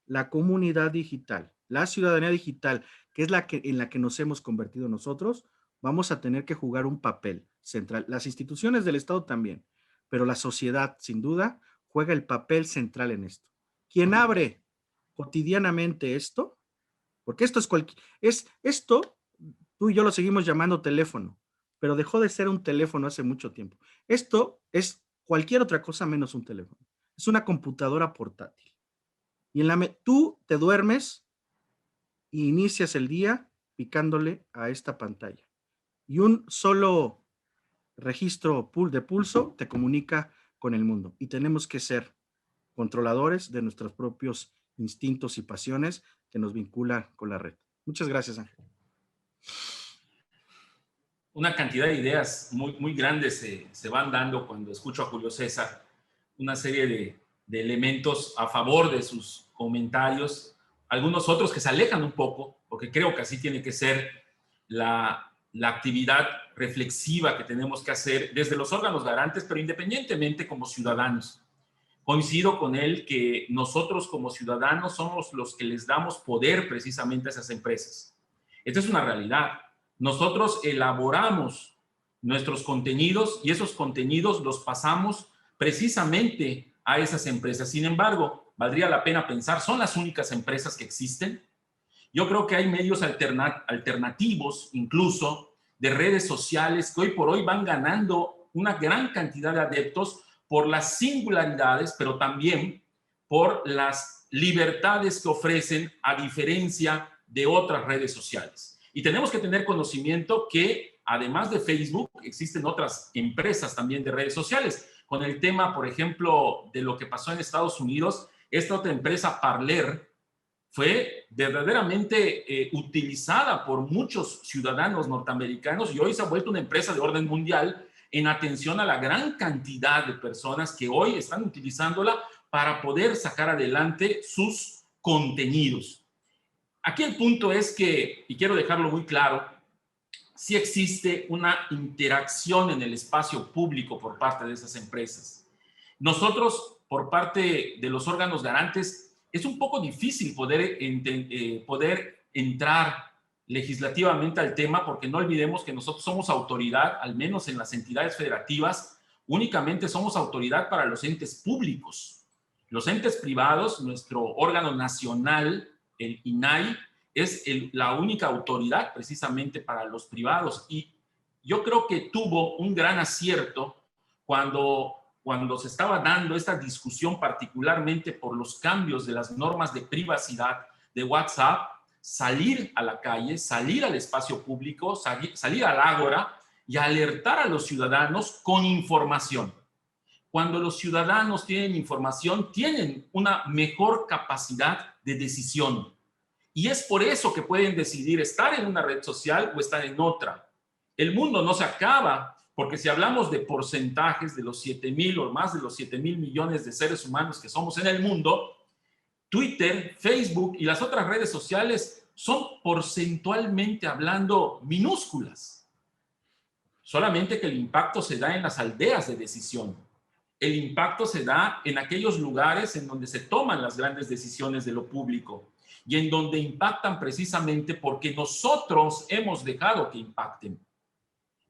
la comunidad digital, la ciudadanía digital, que es en la que nos hemos convertido nosotros, vamos a tener que jugar un papel central. Las instituciones del Estado también, pero la sociedad, sin duda, juega el papel central en esto. Quien abre cotidianamente esto, porque esto esto, tú y yo lo seguimos llamando teléfono, pero dejó de ser un teléfono hace mucho tiempo. Esto es cualquier otra cosa menos un teléfono. Es una computadora portátil. Y tú te duermes e inicias el día picándole a esta pantalla. Y un solo registro de pulso te comunica con el mundo. Y tenemos que ser controladores de nuestros propios instintos y pasiones que nos vinculan con la red. Muchas gracias, Ángel. Una cantidad de ideas muy grandes se van dando cuando escucho a Julio César, una serie de elementos a favor de sus comentarios, algunos otros que se alejan un poco, porque creo que así tiene que ser la actividad reflexiva que tenemos que hacer desde los órganos garantes, pero independientemente como ciudadanos. Coincido con él que nosotros como ciudadanos somos los que les damos poder precisamente a esas empresas. Esta es una realidad. Nosotros elaboramos nuestros contenidos y esos contenidos los pasamos precisamente a esas empresas. Sin embargo, valdría la pena pensar, ¿son las únicas empresas que existen? Yo creo que hay medios alternativos, incluso de redes sociales, que hoy por hoy van ganando una gran cantidad de adeptos por las singularidades, pero también por las libertades que ofrecen a diferencia de otras redes sociales. Y tenemos que tener conocimiento que, además de Facebook, existen otras empresas también de redes sociales. Con el tema, por ejemplo, de lo que pasó en Estados Unidos, esta otra empresa, Parler, fue verdaderamente utilizada por muchos ciudadanos norteamericanos y hoy se ha vuelto una empresa de orden mundial en atención a la gran cantidad de personas que hoy están utilizándola para poder sacar adelante sus contenidos. Aquí el punto es que, y quiero dejarlo muy claro, sí existe una interacción en el espacio público por parte de esas empresas. Nosotros, por parte de los órganos garantes, es un poco difícil poder entrar legislativamente al tema, porque no olvidemos que nosotros somos autoridad, al menos en las entidades federativas, únicamente somos autoridad para los entes públicos. Los entes privados, nuestro órgano nacional, el INAI, es la única autoridad precisamente para los privados. Y yo creo que tuvo un gran acierto cuando se estaba dando esta discusión, particularmente por los cambios de las normas de privacidad de WhatsApp, salir a la calle, salir al espacio público, salir al ágora y alertar a los ciudadanos con información. Cuando los ciudadanos tienen información, tienen una mejor capacidad de decisión. Y es por eso que pueden decidir estar en una red social o estar en otra. El mundo no se acaba, porque si hablamos de porcentajes de los 7,000 o más de los 7,000 millones de seres humanos que somos en el mundo, Twitter, Facebook y las otras redes sociales son porcentualmente hablando minúsculas. Solamente que el impacto se da en las aldeas de decisión. El impacto se da en aquellos lugares en donde se toman las grandes decisiones de lo público y en donde impactan precisamente porque nosotros hemos dejado que impacten.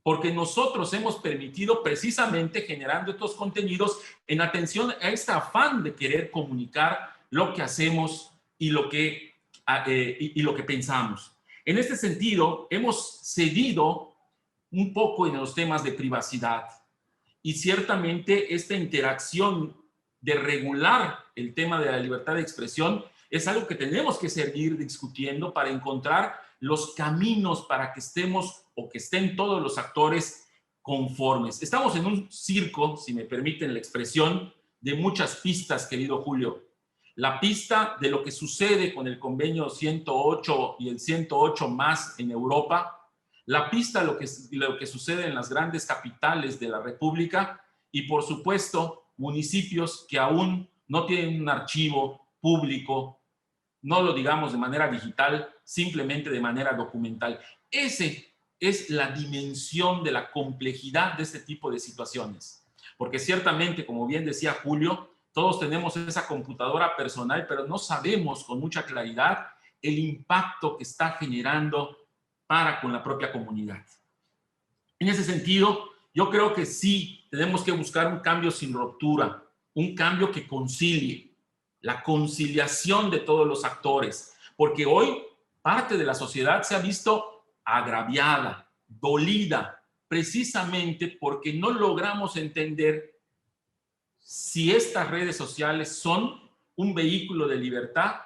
Porque nosotros hemos permitido precisamente generando estos contenidos en atención a este afán de querer comunicar lo que hacemos y lo que pensamos. En este sentido, hemos cedido un poco en los temas de privacidad y ciertamente esta interacción de regular el tema de la libertad de expresión es algo que tenemos que seguir discutiendo para encontrar los caminos para que estemos o que estén todos los actores conformes. Estamos en un circo, si me permiten la expresión, de muchas pistas, querido Julio. La pista de lo que sucede con el convenio 108 y el 108 más en Europa, la pista de lo que sucede en las grandes capitales de la República y, por supuesto, municipios que aún no tienen un archivo público, no lo digamos de manera digital, simplemente de manera documental. Ese es la dimensión de la complejidad de este tipo de situaciones. Porque ciertamente, como bien decía Julio, todos tenemos esa computadora personal, pero no sabemos con mucha claridad el impacto que está generando para con la propia comunidad. En ese sentido, yo creo que sí tenemos que buscar un cambio sin ruptura, un cambio que concilie, la conciliación de todos los actores, porque hoy parte de la sociedad se ha visto agraviada, dolida, precisamente porque no logramos entender si estas redes sociales son un vehículo de libertad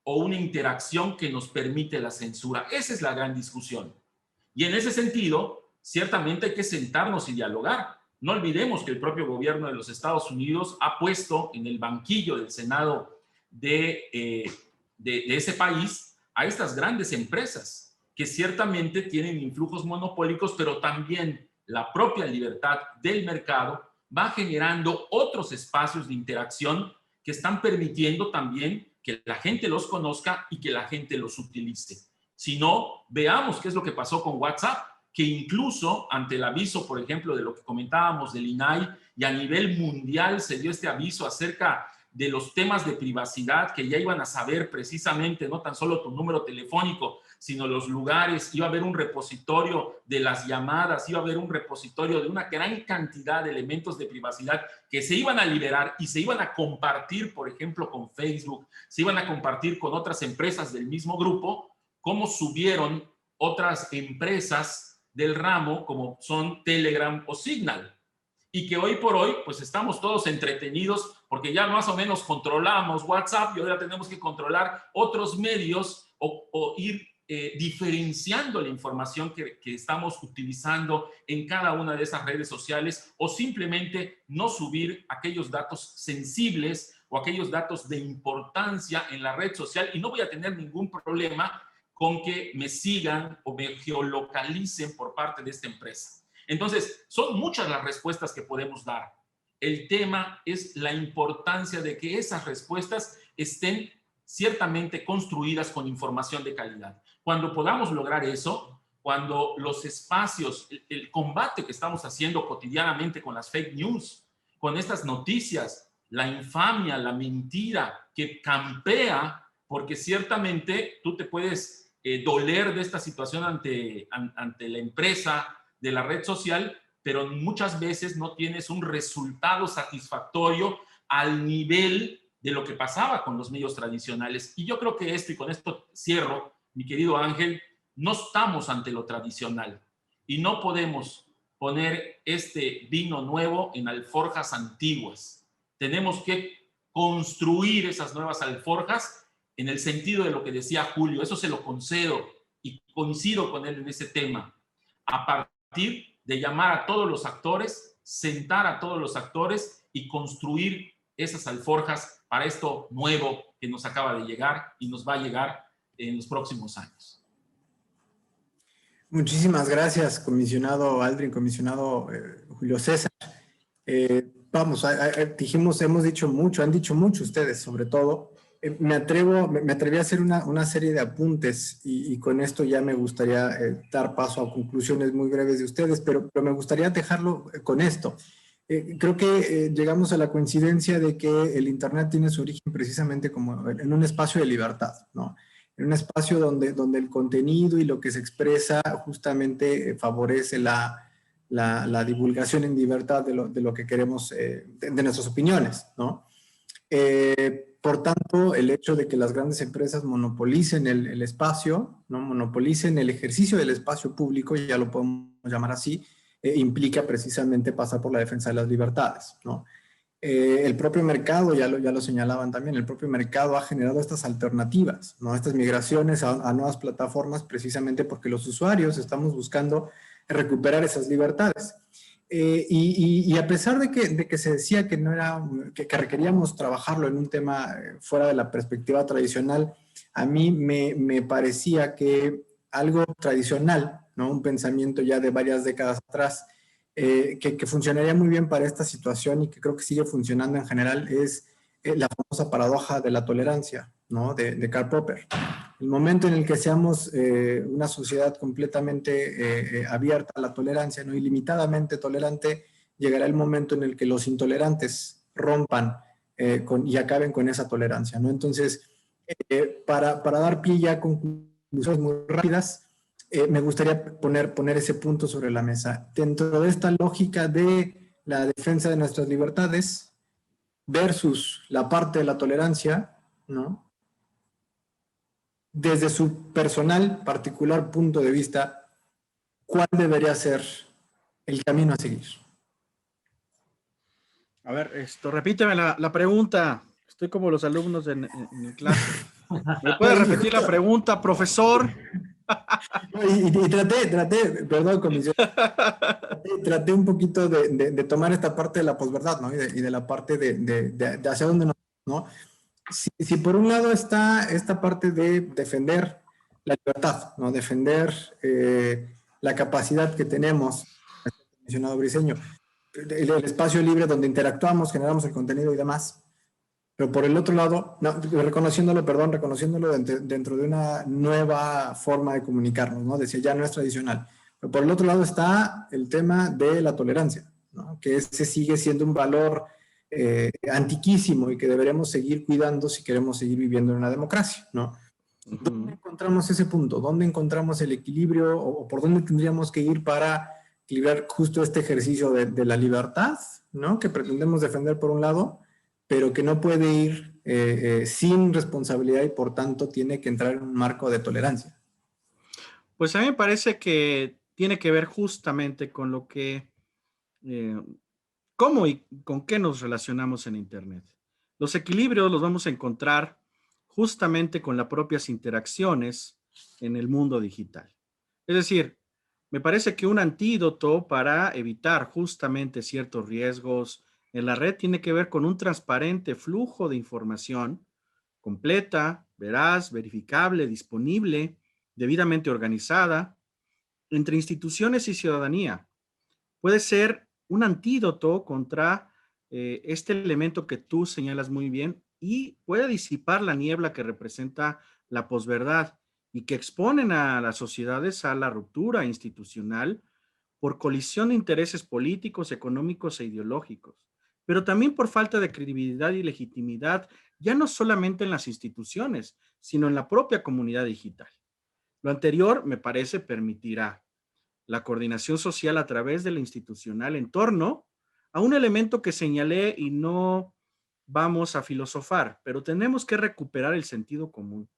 o una interacción que nos permite la censura. Esa es la gran discusión. Y en ese sentido, ciertamente hay que sentarnos y dialogar. No olvidemos que el propio gobierno de los Estados Unidos ha puesto en el banquillo del Senado de ese país a estas grandes empresas que ciertamente tienen influjos monopólicos, pero también la propia libertad del mercado va generando otros espacios de interacción que están permitiendo también que la gente los conozca y que la gente los utilice. Si no, veamos qué es lo que pasó con WhatsApp, que incluso ante el aviso, por ejemplo, de lo que comentábamos del INAI, y a nivel mundial se dio este aviso acerca de los temas de privacidad, que ya iban a saber precisamente no tan solo tu número telefónico, sino los lugares, iba a haber un repositorio de las llamadas, iba a haber un repositorio de una gran cantidad de elementos de privacidad que se iban a liberar y se iban a compartir, por ejemplo, con Facebook, se iban a compartir con otras empresas del mismo grupo, como subieron otras empresas del ramo, como son Telegram o Signal. Y que hoy por hoy, pues estamos todos entretenidos porque ya más o menos controlamos WhatsApp y ahora tenemos que controlar otros medios o ir diferenciando la información que estamos utilizando en cada una de esas redes sociales o simplemente no subir aquellos datos sensibles o aquellos datos de importancia en la red social y no voy a tener ningún problema con que me sigan o me geolocalicen por parte de esta empresa. Entonces, son muchas las respuestas que podemos dar. El tema es la importancia de que esas respuestas estén ciertamente construidas con información de calidad. Cuando podamos lograr eso, cuando los espacios, el combate que estamos haciendo cotidianamente con las fake news, con estas noticias, la infamia, la mentira que campea, porque ciertamente tú te puedes doler de esta situación ante la empresa de la red social, pero muchas veces no tienes un resultado satisfactorio al nivel de lo que pasaba con los medios tradicionales. Y yo creo que esto, y con esto cierro, mi querido Ángel, no estamos ante lo tradicional y no podemos poner este vino nuevo en alforjas antiguas. Tenemos que construir esas nuevas alforjas en el sentido de lo que decía Julio. Eso se lo concedo y coincido con él en ese tema. A partir de llamar a todos los actores, sentar a todos los actores y construir esas alforjas para esto nuevo que nos acaba de llegar y nos va a llegar en los próximos años. Muchísimas gracias, comisionado Aldrin, comisionado Julio César. Vamos, hemos dicho mucho, han dicho mucho ustedes sobre todo. Me atreví a hacer una serie de apuntes y con esto ya me gustaría dar paso a conclusiones muy breves de ustedes, pero me gustaría dejarlo con esto. Creo que llegamos a la coincidencia de que el Internet tiene su origen precisamente como en un espacio de libertad, ¿no? En un espacio donde el contenido y lo que se expresa justamente favorece la divulgación en libertad de lo que queremos, de nuestras opiniones, ¿no? Por tanto, el hecho de que las grandes empresas monopolicen el espacio, ¿no? Monopolicen el ejercicio del espacio público, ya lo podemos llamar así, implica precisamente pasar por la defensa de las libertades, ¿no? El propio mercado, ya lo señalaban también, el propio mercado ha generado estas alternativas, ¿no? Estas migraciones a nuevas plataformas precisamente porque los usuarios estamos buscando recuperar esas libertades. Y a pesar de que se decía que, no era, que requeríamos trabajarlo en un tema fuera de la perspectiva tradicional, a mí me parecía que algo tradicional, ¿no? Un pensamiento ya de varias décadas atrás, que funcionaría muy bien para esta situación y que creo que sigue funcionando en general, es la famosa paradoja de la tolerancia, ¿no? De Karl Popper. El momento en el que seamos una sociedad completamente abierta a la tolerancia, no ilimitadamente tolerante, llegará el momento en el que los intolerantes rompan y acaben con esa tolerancia, ¿no? Entonces, para dar pie ya a conclusiones muy rápidas, me gustaría poner ese punto sobre la mesa. Dentro de esta lógica de la defensa de nuestras libertades versus la parte de la tolerancia, ¿no? Desde su personal, particular punto de vista, ¿cuál debería ser el camino a seguir? A ver, repíteme la pregunta. Estoy como los alumnos en clase. ¿Me puede repetir la pregunta, profesor? Y traté, perdón, comisión, traté un poquito de tomar esta parte de la posverdad, ¿no? Y de la parte de hacia dónde nos, ¿no? Si por un lado está esta parte de defender la libertad, ¿no? Defender la capacidad que tenemos, mencionado Briceño, el espacio libre donde interactuamos, generamos el contenido y demás. Pero por el otro lado, no, reconociéndolo dentro de una nueva forma de comunicarnos, ¿no? Decía, ya no es tradicional. Pero por el otro lado está el tema de la tolerancia, ¿no? Que ese sigue siendo un valor antiquísimo y que deberemos seguir cuidando si queremos seguir viviendo en una democracia, ¿no? ¿Dónde encontramos ese punto? ¿Dónde encontramos el equilibrio o por dónde tendríamos que ir para equilibrar justo este ejercicio de la libertad, ¿no? Que pretendemos defender por un lado, pero que no puede ir sin responsabilidad y por tanto tiene que entrar en un marco de tolerancia? Pues a mí me parece que tiene que ver justamente con lo que, cómo y con qué nos relacionamos en Internet. Los equilibrios los vamos a encontrar justamente con las propias interacciones en el mundo digital. Es decir, me parece que un antídoto para evitar justamente ciertos riesgos en la red tiene que ver con un transparente flujo de información completa, veraz, verificable, disponible, debidamente organizada entre instituciones y ciudadanía. Puede ser un antídoto contra este elemento que tú señalas muy bien y puede disipar la niebla que representa la posverdad y que exponen a las sociedades a la ruptura institucional por colisión de intereses políticos, económicos e ideológicos, pero también por falta de credibilidad y legitimidad, ya no solamente en las instituciones, sino en la propia comunidad digital. Lo anterior, me parece, permitirá la coordinación social a través de la institucional en torno a un elemento que señalé y no vamos a filosofar, pero tenemos que recuperar el sentido común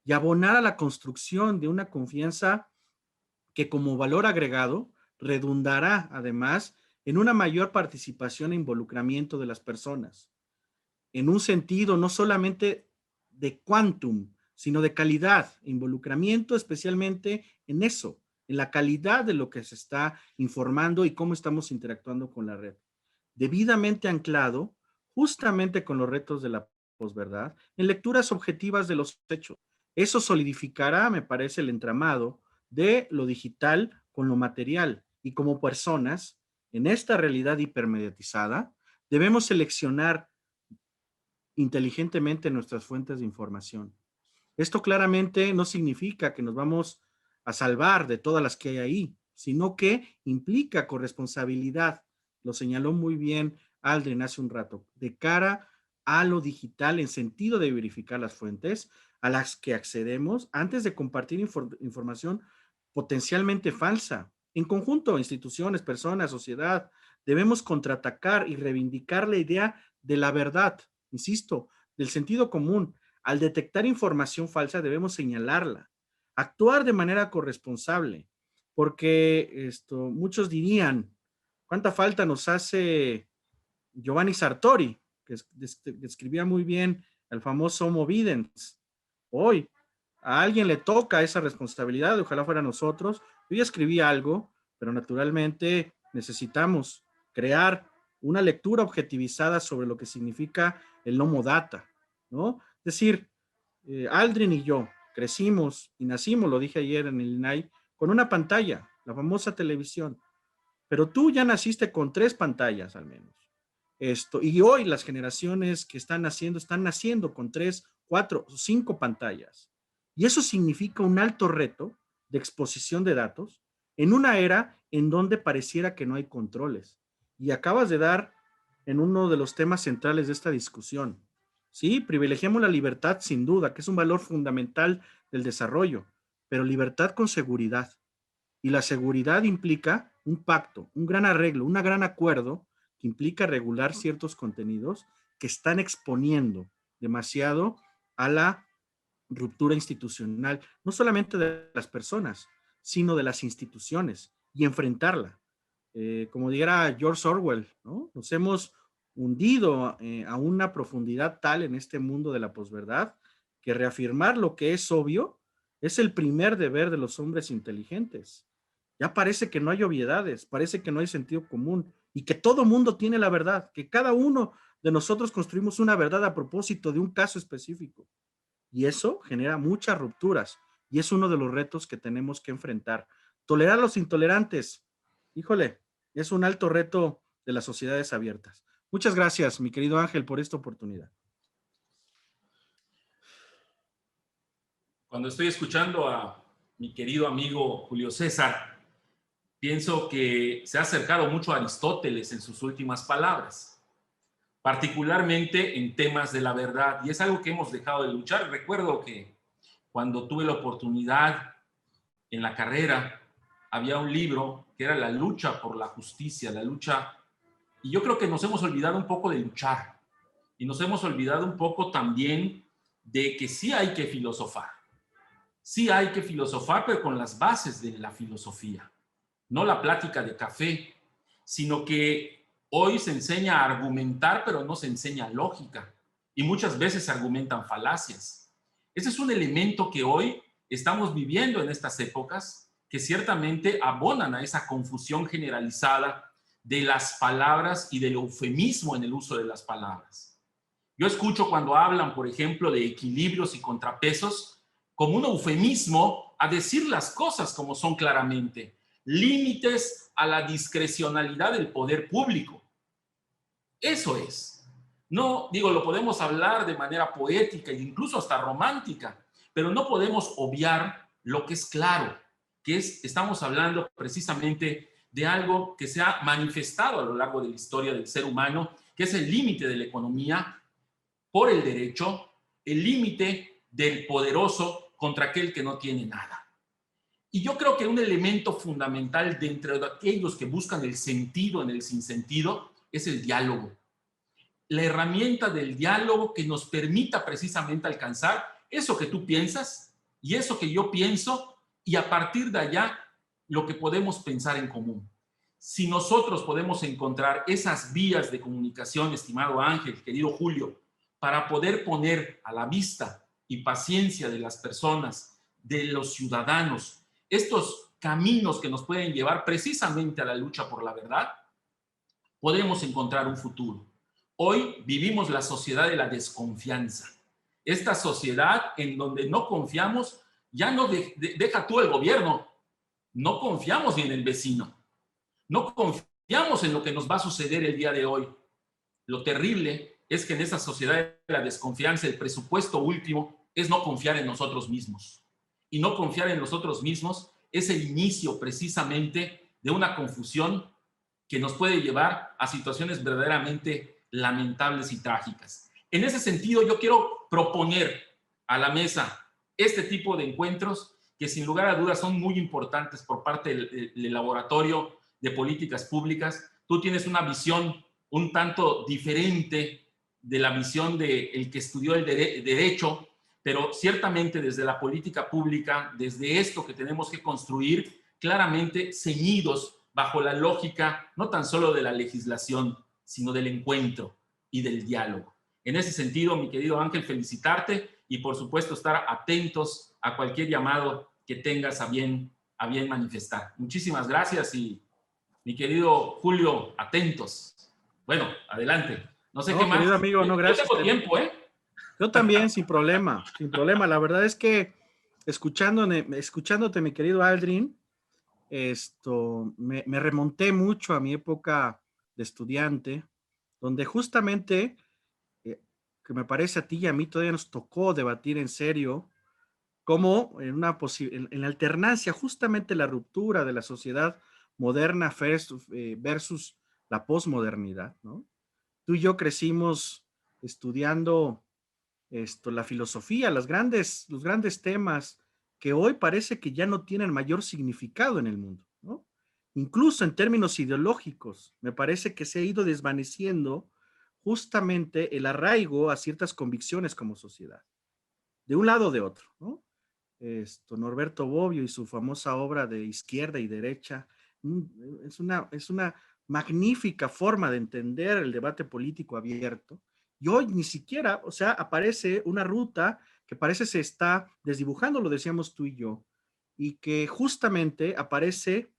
y abonar a la construcción de una confianza que como valor agregado redundará además en una mayor participación e involucramiento de las personas, en un sentido no solamente de quantum, sino de calidad, involucramiento especialmente en eso, en la calidad de lo que se está informando y cómo estamos interactuando con la red. Debidamente anclado justamente con los retos de la posverdad, en lecturas objetivas de los hechos. Eso solidificará, me parece, el entramado de lo digital con lo material y como personas, en esta realidad hipermediatizada, debemos seleccionar inteligentemente nuestras fuentes de información. Esto claramente no significa que nos vamos a salvar de todas las que hay ahí, sino que implica corresponsabilidad. Lo señaló muy bien Aldrin hace un rato, de cara a lo digital en sentido de verificar las fuentes a las que accedemos antes de compartir información potencialmente falsa. En conjunto, instituciones, personas, sociedad, debemos contraatacar y reivindicar la idea de la verdad, insisto, del sentido común. Al detectar información falsa debemos señalarla, actuar de manera corresponsable, porque muchos dirían, ¿cuánta falta nos hace Giovanni Sartori, que describía muy bien el famoso Homo Videns? Hoy a alguien le toca esa responsabilidad, ojalá fuera nosotros. Yo ya escribí algo, pero naturalmente necesitamos crear una lectura objetivizada sobre lo que significa el Nomo Data, ¿no? Es decir, Aldrin y yo crecimos y nacimos, lo dije ayer en el INAI, con una pantalla, la famosa televisión. Pero tú ya naciste con 3 pantallas al menos. Y hoy las generaciones que están naciendo con 3, 4 o 5 pantallas. Y eso significa un alto reto de exposición de datos en una era en donde pareciera que no hay controles. Y acabas de dar en uno de los temas centrales de esta discusión. Sí, privilegiamos la libertad sin duda, que es un valor fundamental del desarrollo, pero libertad con seguridad. Y la seguridad implica un pacto, un gran arreglo, un gran acuerdo que implica regular ciertos contenidos que están exponiendo demasiado a la ruptura institucional, no solamente de las personas, sino de las instituciones y enfrentarla. Como dijera George Orwell, ¿no? Nos hemos hundido a una profundidad tal en este mundo de la posverdad que reafirmar lo que es obvio es el primer deber de los hombres inteligentes. Ya parece que no hay obviedades, parece que no hay sentido común y que todo mundo tiene la verdad, que cada uno de nosotros construimos una verdad a propósito de un caso específico. Y eso genera muchas rupturas y es uno de los retos que tenemos que enfrentar. Tolerar a los intolerantes, híjole, es un alto reto de las sociedades abiertas. Muchas gracias, mi querido Ángel, por esta oportunidad. Cuando estoy escuchando a mi querido amigo Julio César, pienso que se ha acercado mucho a Aristóteles en sus últimas palabras, particularmente en temas de la verdad, y es algo que hemos dejado de luchar. Recuerdo que cuando tuve la oportunidad en la carrera, había un libro que era La lucha por la justicia, la lucha, y yo creo que nos hemos olvidado un poco de luchar, y nos hemos olvidado un poco también de que sí hay que filosofar. Sí hay que filosofar, pero con las bases de la filosofía. No la plática de café, sino que hoy se enseña a argumentar, pero no se enseña lógica. Y muchas veces se argumentan falacias. Ese es un elemento que hoy estamos viviendo en estas épocas, que ciertamente abonan a esa confusión generalizada de las palabras y del eufemismo en el uso de las palabras. Yo escucho cuando hablan, por ejemplo, de equilibrios y contrapesos, como un eufemismo a decir las cosas como son claramente. Límites a la discrecionalidad del poder público. Eso es. No, digo, lo podemos hablar de manera poética e incluso hasta romántica, pero no podemos obviar lo que es claro, que es, estamos hablando precisamente de algo que se ha manifestado a lo largo de la historia del ser humano, que es el límite de la economía por el derecho, el límite del poderoso contra aquel que no tiene nada. Y yo creo que un elemento fundamental dentro de aquellos que buscan el sentido en el sinsentido es el diálogo. La herramienta del diálogo que nos permita precisamente alcanzar eso que tú piensas y eso que yo pienso, y a partir de allá lo que podemos pensar en común. Si nosotros podemos encontrar esas vías de comunicación, estimado Ángel, querido Julio, para poder poner a la vista y paciencia de las personas, de los ciudadanos, estos caminos que nos pueden llevar precisamente a la lucha por la verdad, podremos encontrar un futuro. Hoy vivimos la sociedad de la desconfianza. Esta sociedad en donde no confiamos, ya no deja tú el gobierno, no confiamos ni en el vecino, no confiamos en lo que nos va a suceder el día de hoy. Lo terrible es que en esta sociedad de la desconfianza el presupuesto último es no confiar en nosotros mismos. Y no confiar en nosotros mismos es el inicio precisamente de una confusión que nos puede llevar a situaciones verdaderamente lamentables y trágicas. En ese sentido, yo quiero proponer a la mesa este tipo de encuentros que sin lugar a dudas son muy importantes por parte del Laboratorio de Políticas Públicas. Tú tienes una visión un tanto diferente de la visión del que estudió el derecho, pero ciertamente desde la política pública, desde esto que tenemos que construir, claramente ceñidos bajo la lógica no tan solo de la legislación, sino del encuentro y del diálogo. En ese sentido, mi querido Ángel, felicitarte y por supuesto estar atentos a cualquier llamado que tengas a bien manifestar. Muchísimas gracias y mi querido Julio, atentos. Bueno, adelante. No sé qué más. Querido amigo, no, gracias. Yo tengo tiempo, ¿eh? Yo también, sin problema, sin problema. La verdad es que escuchándote, mi querido Aldrin, me remonté mucho a mi época de estudiante, donde justamente, que me parece a ti y a mí todavía nos tocó debatir en serio cómo en la alternancia, justamente la ruptura de la sociedad moderna versus la posmodernidad, ¿no? Tú y yo crecimos estudiando la filosofía, los grandes temas que hoy parece que ya no tienen mayor significado en el mundo, ¿no? Incluso en términos ideológicos, me parece que se ha ido desvaneciendo justamente el arraigo a ciertas convicciones como sociedad, de un lado o de otro, ¿no? Norberto Bobbio y su famosa obra de Izquierda y Derecha, es una magnífica forma de entender el debate político abierto. Y hoy ni siquiera, o sea, aparece una ruta que parece se está desdibujando, lo decíamos tú y yo, y que justamente aparece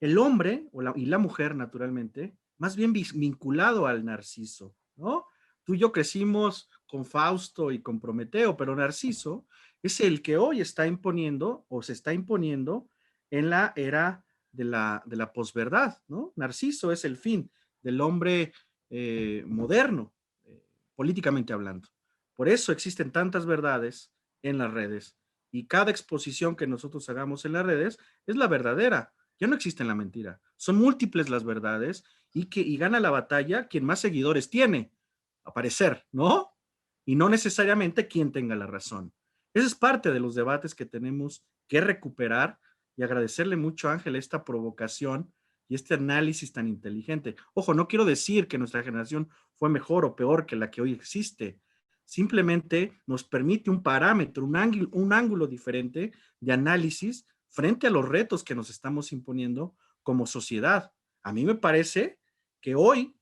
el hombre y la mujer, naturalmente, más bien vinculado al Narciso, ¿no? Tú y yo crecimos con Fausto y con Prometeo, pero Narciso es el que hoy está imponiendo o se está imponiendo en la era de la posverdad, ¿no? Narciso es el fin del hombre moderno, políticamente hablando. Por eso existen tantas verdades en las redes y cada exposición que nosotros hagamos en las redes es la verdadera. Ya no existe la mentira. Son múltiples las verdades y gana la batalla quien más seguidores tiene, a parecer, ¿no? Y no necesariamente quien tenga la razón. Esa es parte de los debates que tenemos que recuperar y agradecerle mucho a Ángel esta provocación y este análisis tan inteligente. Ojo, no quiero decir que nuestra generación fue mejor o peor que la que hoy existe. Simplemente nos permite un parámetro, un ángulo diferente de análisis frente a los retos que nos estamos imponiendo como sociedad. A mí me parece que hoy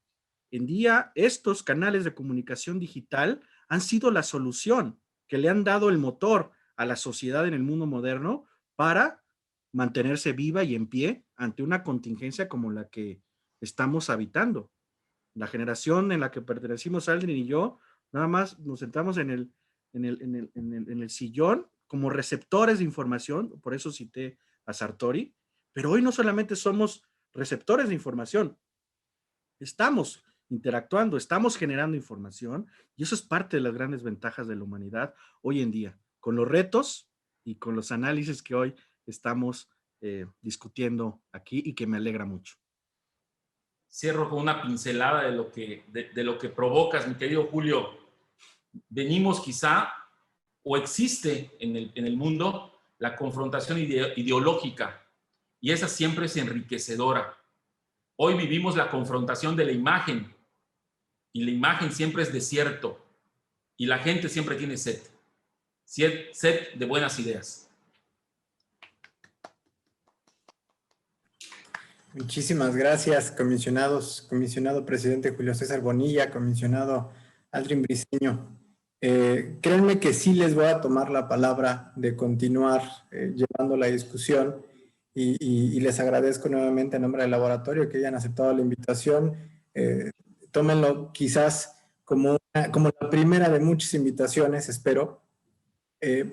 en día estos canales de comunicación digital han sido la solución que le han dado el motor a la sociedad en el mundo moderno para mantenerse viva y en pie ante una contingencia como la que estamos habitando. La generación en la que pertenecimos Aldrin y yo, nada más nos sentamos en el sillón como receptores de información, por eso cité a Sartori, pero hoy no solamente somos receptores de información, estamos interactuando, estamos generando información y eso es parte de las grandes ventajas de la humanidad hoy en día, con los retos y con los análisis que hoy estamos discutiendo aquí y que me alegra mucho. Cierro con una pincelada de lo que provocas, mi querido Julio. Venimos quizá, o existe en el mundo, la confrontación ideológica, y esa siempre es enriquecedora. Hoy vivimos la confrontación de la imagen, y la imagen siempre es desierto, y la gente siempre tiene sed de buenas ideas. Muchísimas gracias, comisionados, comisionado presidente Julio César Bonilla, comisionado Aldrin Briceño. Créanme que sí les voy a tomar la palabra de continuar llevando la discusión y les agradezco nuevamente en nombre del laboratorio que hayan aceptado la invitación. Tómenlo quizás como la primera de muchas invitaciones, espero,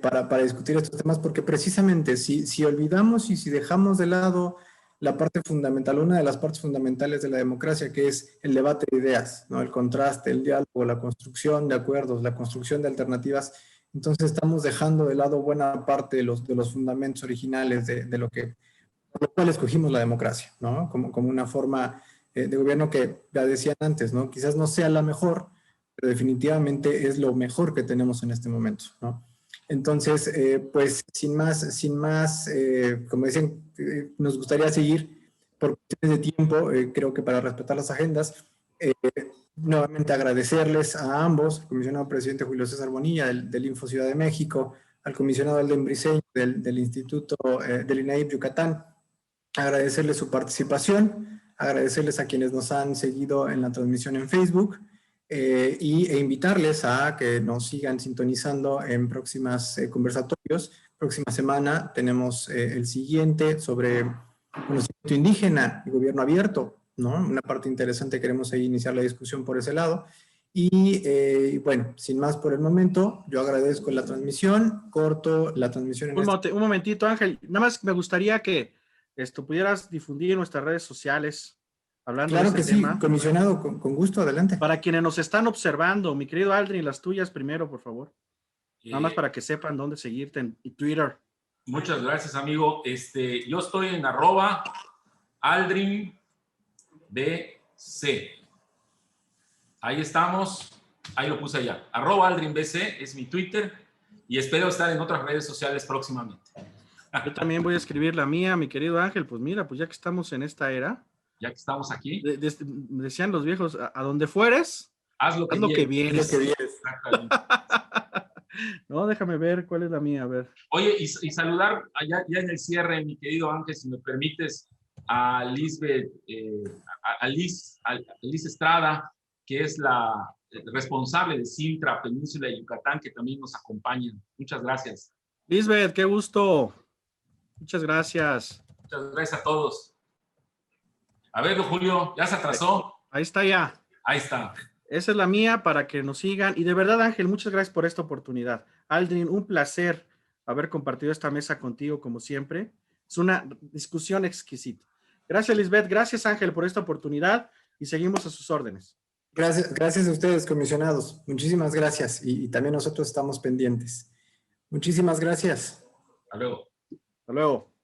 para discutir estos temas, porque precisamente si olvidamos y si dejamos de lado la parte fundamental, una de las partes fundamentales de la democracia, que es el debate de ideas, ¿no? El contraste, el diálogo, la construcción de acuerdos, la construcción de alternativas. Entonces estamos dejando de lado buena parte de los fundamentos originales de lo que, por lo cual escogimos la democracia, ¿no? Como una forma de gobierno que, ya decían antes, ¿no? Quizás no sea la mejor, pero definitivamente es lo mejor que tenemos en este momento, ¿no? Entonces, pues sin más, como dicen, nos gustaría seguir por cuestiones de tiempo, creo que para respetar las agendas, nuevamente agradecerles a ambos, al comisionado presidente Julio César Bonilla del Info Ciudad de México, al comisionado Aldrin Briceño del Instituto del INAIP Yucatán, agradecerles su participación, agradecerles a quienes nos han seguido en la transmisión en Facebook, e invitarles a que nos sigan sintonizando en próximas conversatorios. Próxima semana tenemos el siguiente sobre conocimiento indígena y gobierno abierto, ¿no? Una parte interesante, queremos ahí iniciar la discusión por ese lado. Y bueno, sin más por el momento, yo agradezco la transmisión, corto la transmisión. Un momentito, Ángel, nada más me gustaría que esto pudieras difundir en nuestras redes sociales. Hablando claro de que este tema, sí, comisionado, con gusto, adelante. Para quienes nos están observando, mi querido Aldrin, las tuyas primero, por favor. Nada más para que sepan dónde seguirte en Twitter. Muchas gracias, amigo. Yo estoy en @AldrinBC. Ahí estamos, ahí lo puse allá. @AldrinBC es mi Twitter y espero estar en otras redes sociales próximamente. Yo también voy a escribir la mía, mi querido Ángel. Pues mira, pues ya que estamos en esta era, ya que estamos aquí, decían los viejos, a donde fueres, haz lo que vienes. No, déjame ver cuál es la mía, a ver. Oye, y saludar allá ya en el cierre, mi querido Ángel, si me permites, a Lisbeth, a Liz Estrada, que es la responsable de Sintra, Península de Yucatán, que también nos acompaña. Muchas gracias. Lisbeth, qué gusto. Muchas gracias. Muchas gracias a todos. A ver, Julio, ¿ya se atrasó? Ahí está ya. Ahí está. Esa es la mía para que nos sigan. Y de verdad, Ángel, muchas gracias por esta oportunidad. Aldrin, un placer haber compartido esta mesa contigo, como siempre. Es una discusión exquisita. Gracias, Lisbeth. Gracias, Ángel, por esta oportunidad y seguimos a sus órdenes. Gracias a ustedes, comisionados. Muchísimas gracias. Y también nosotros estamos pendientes. Muchísimas gracias. Hasta luego. Hasta luego.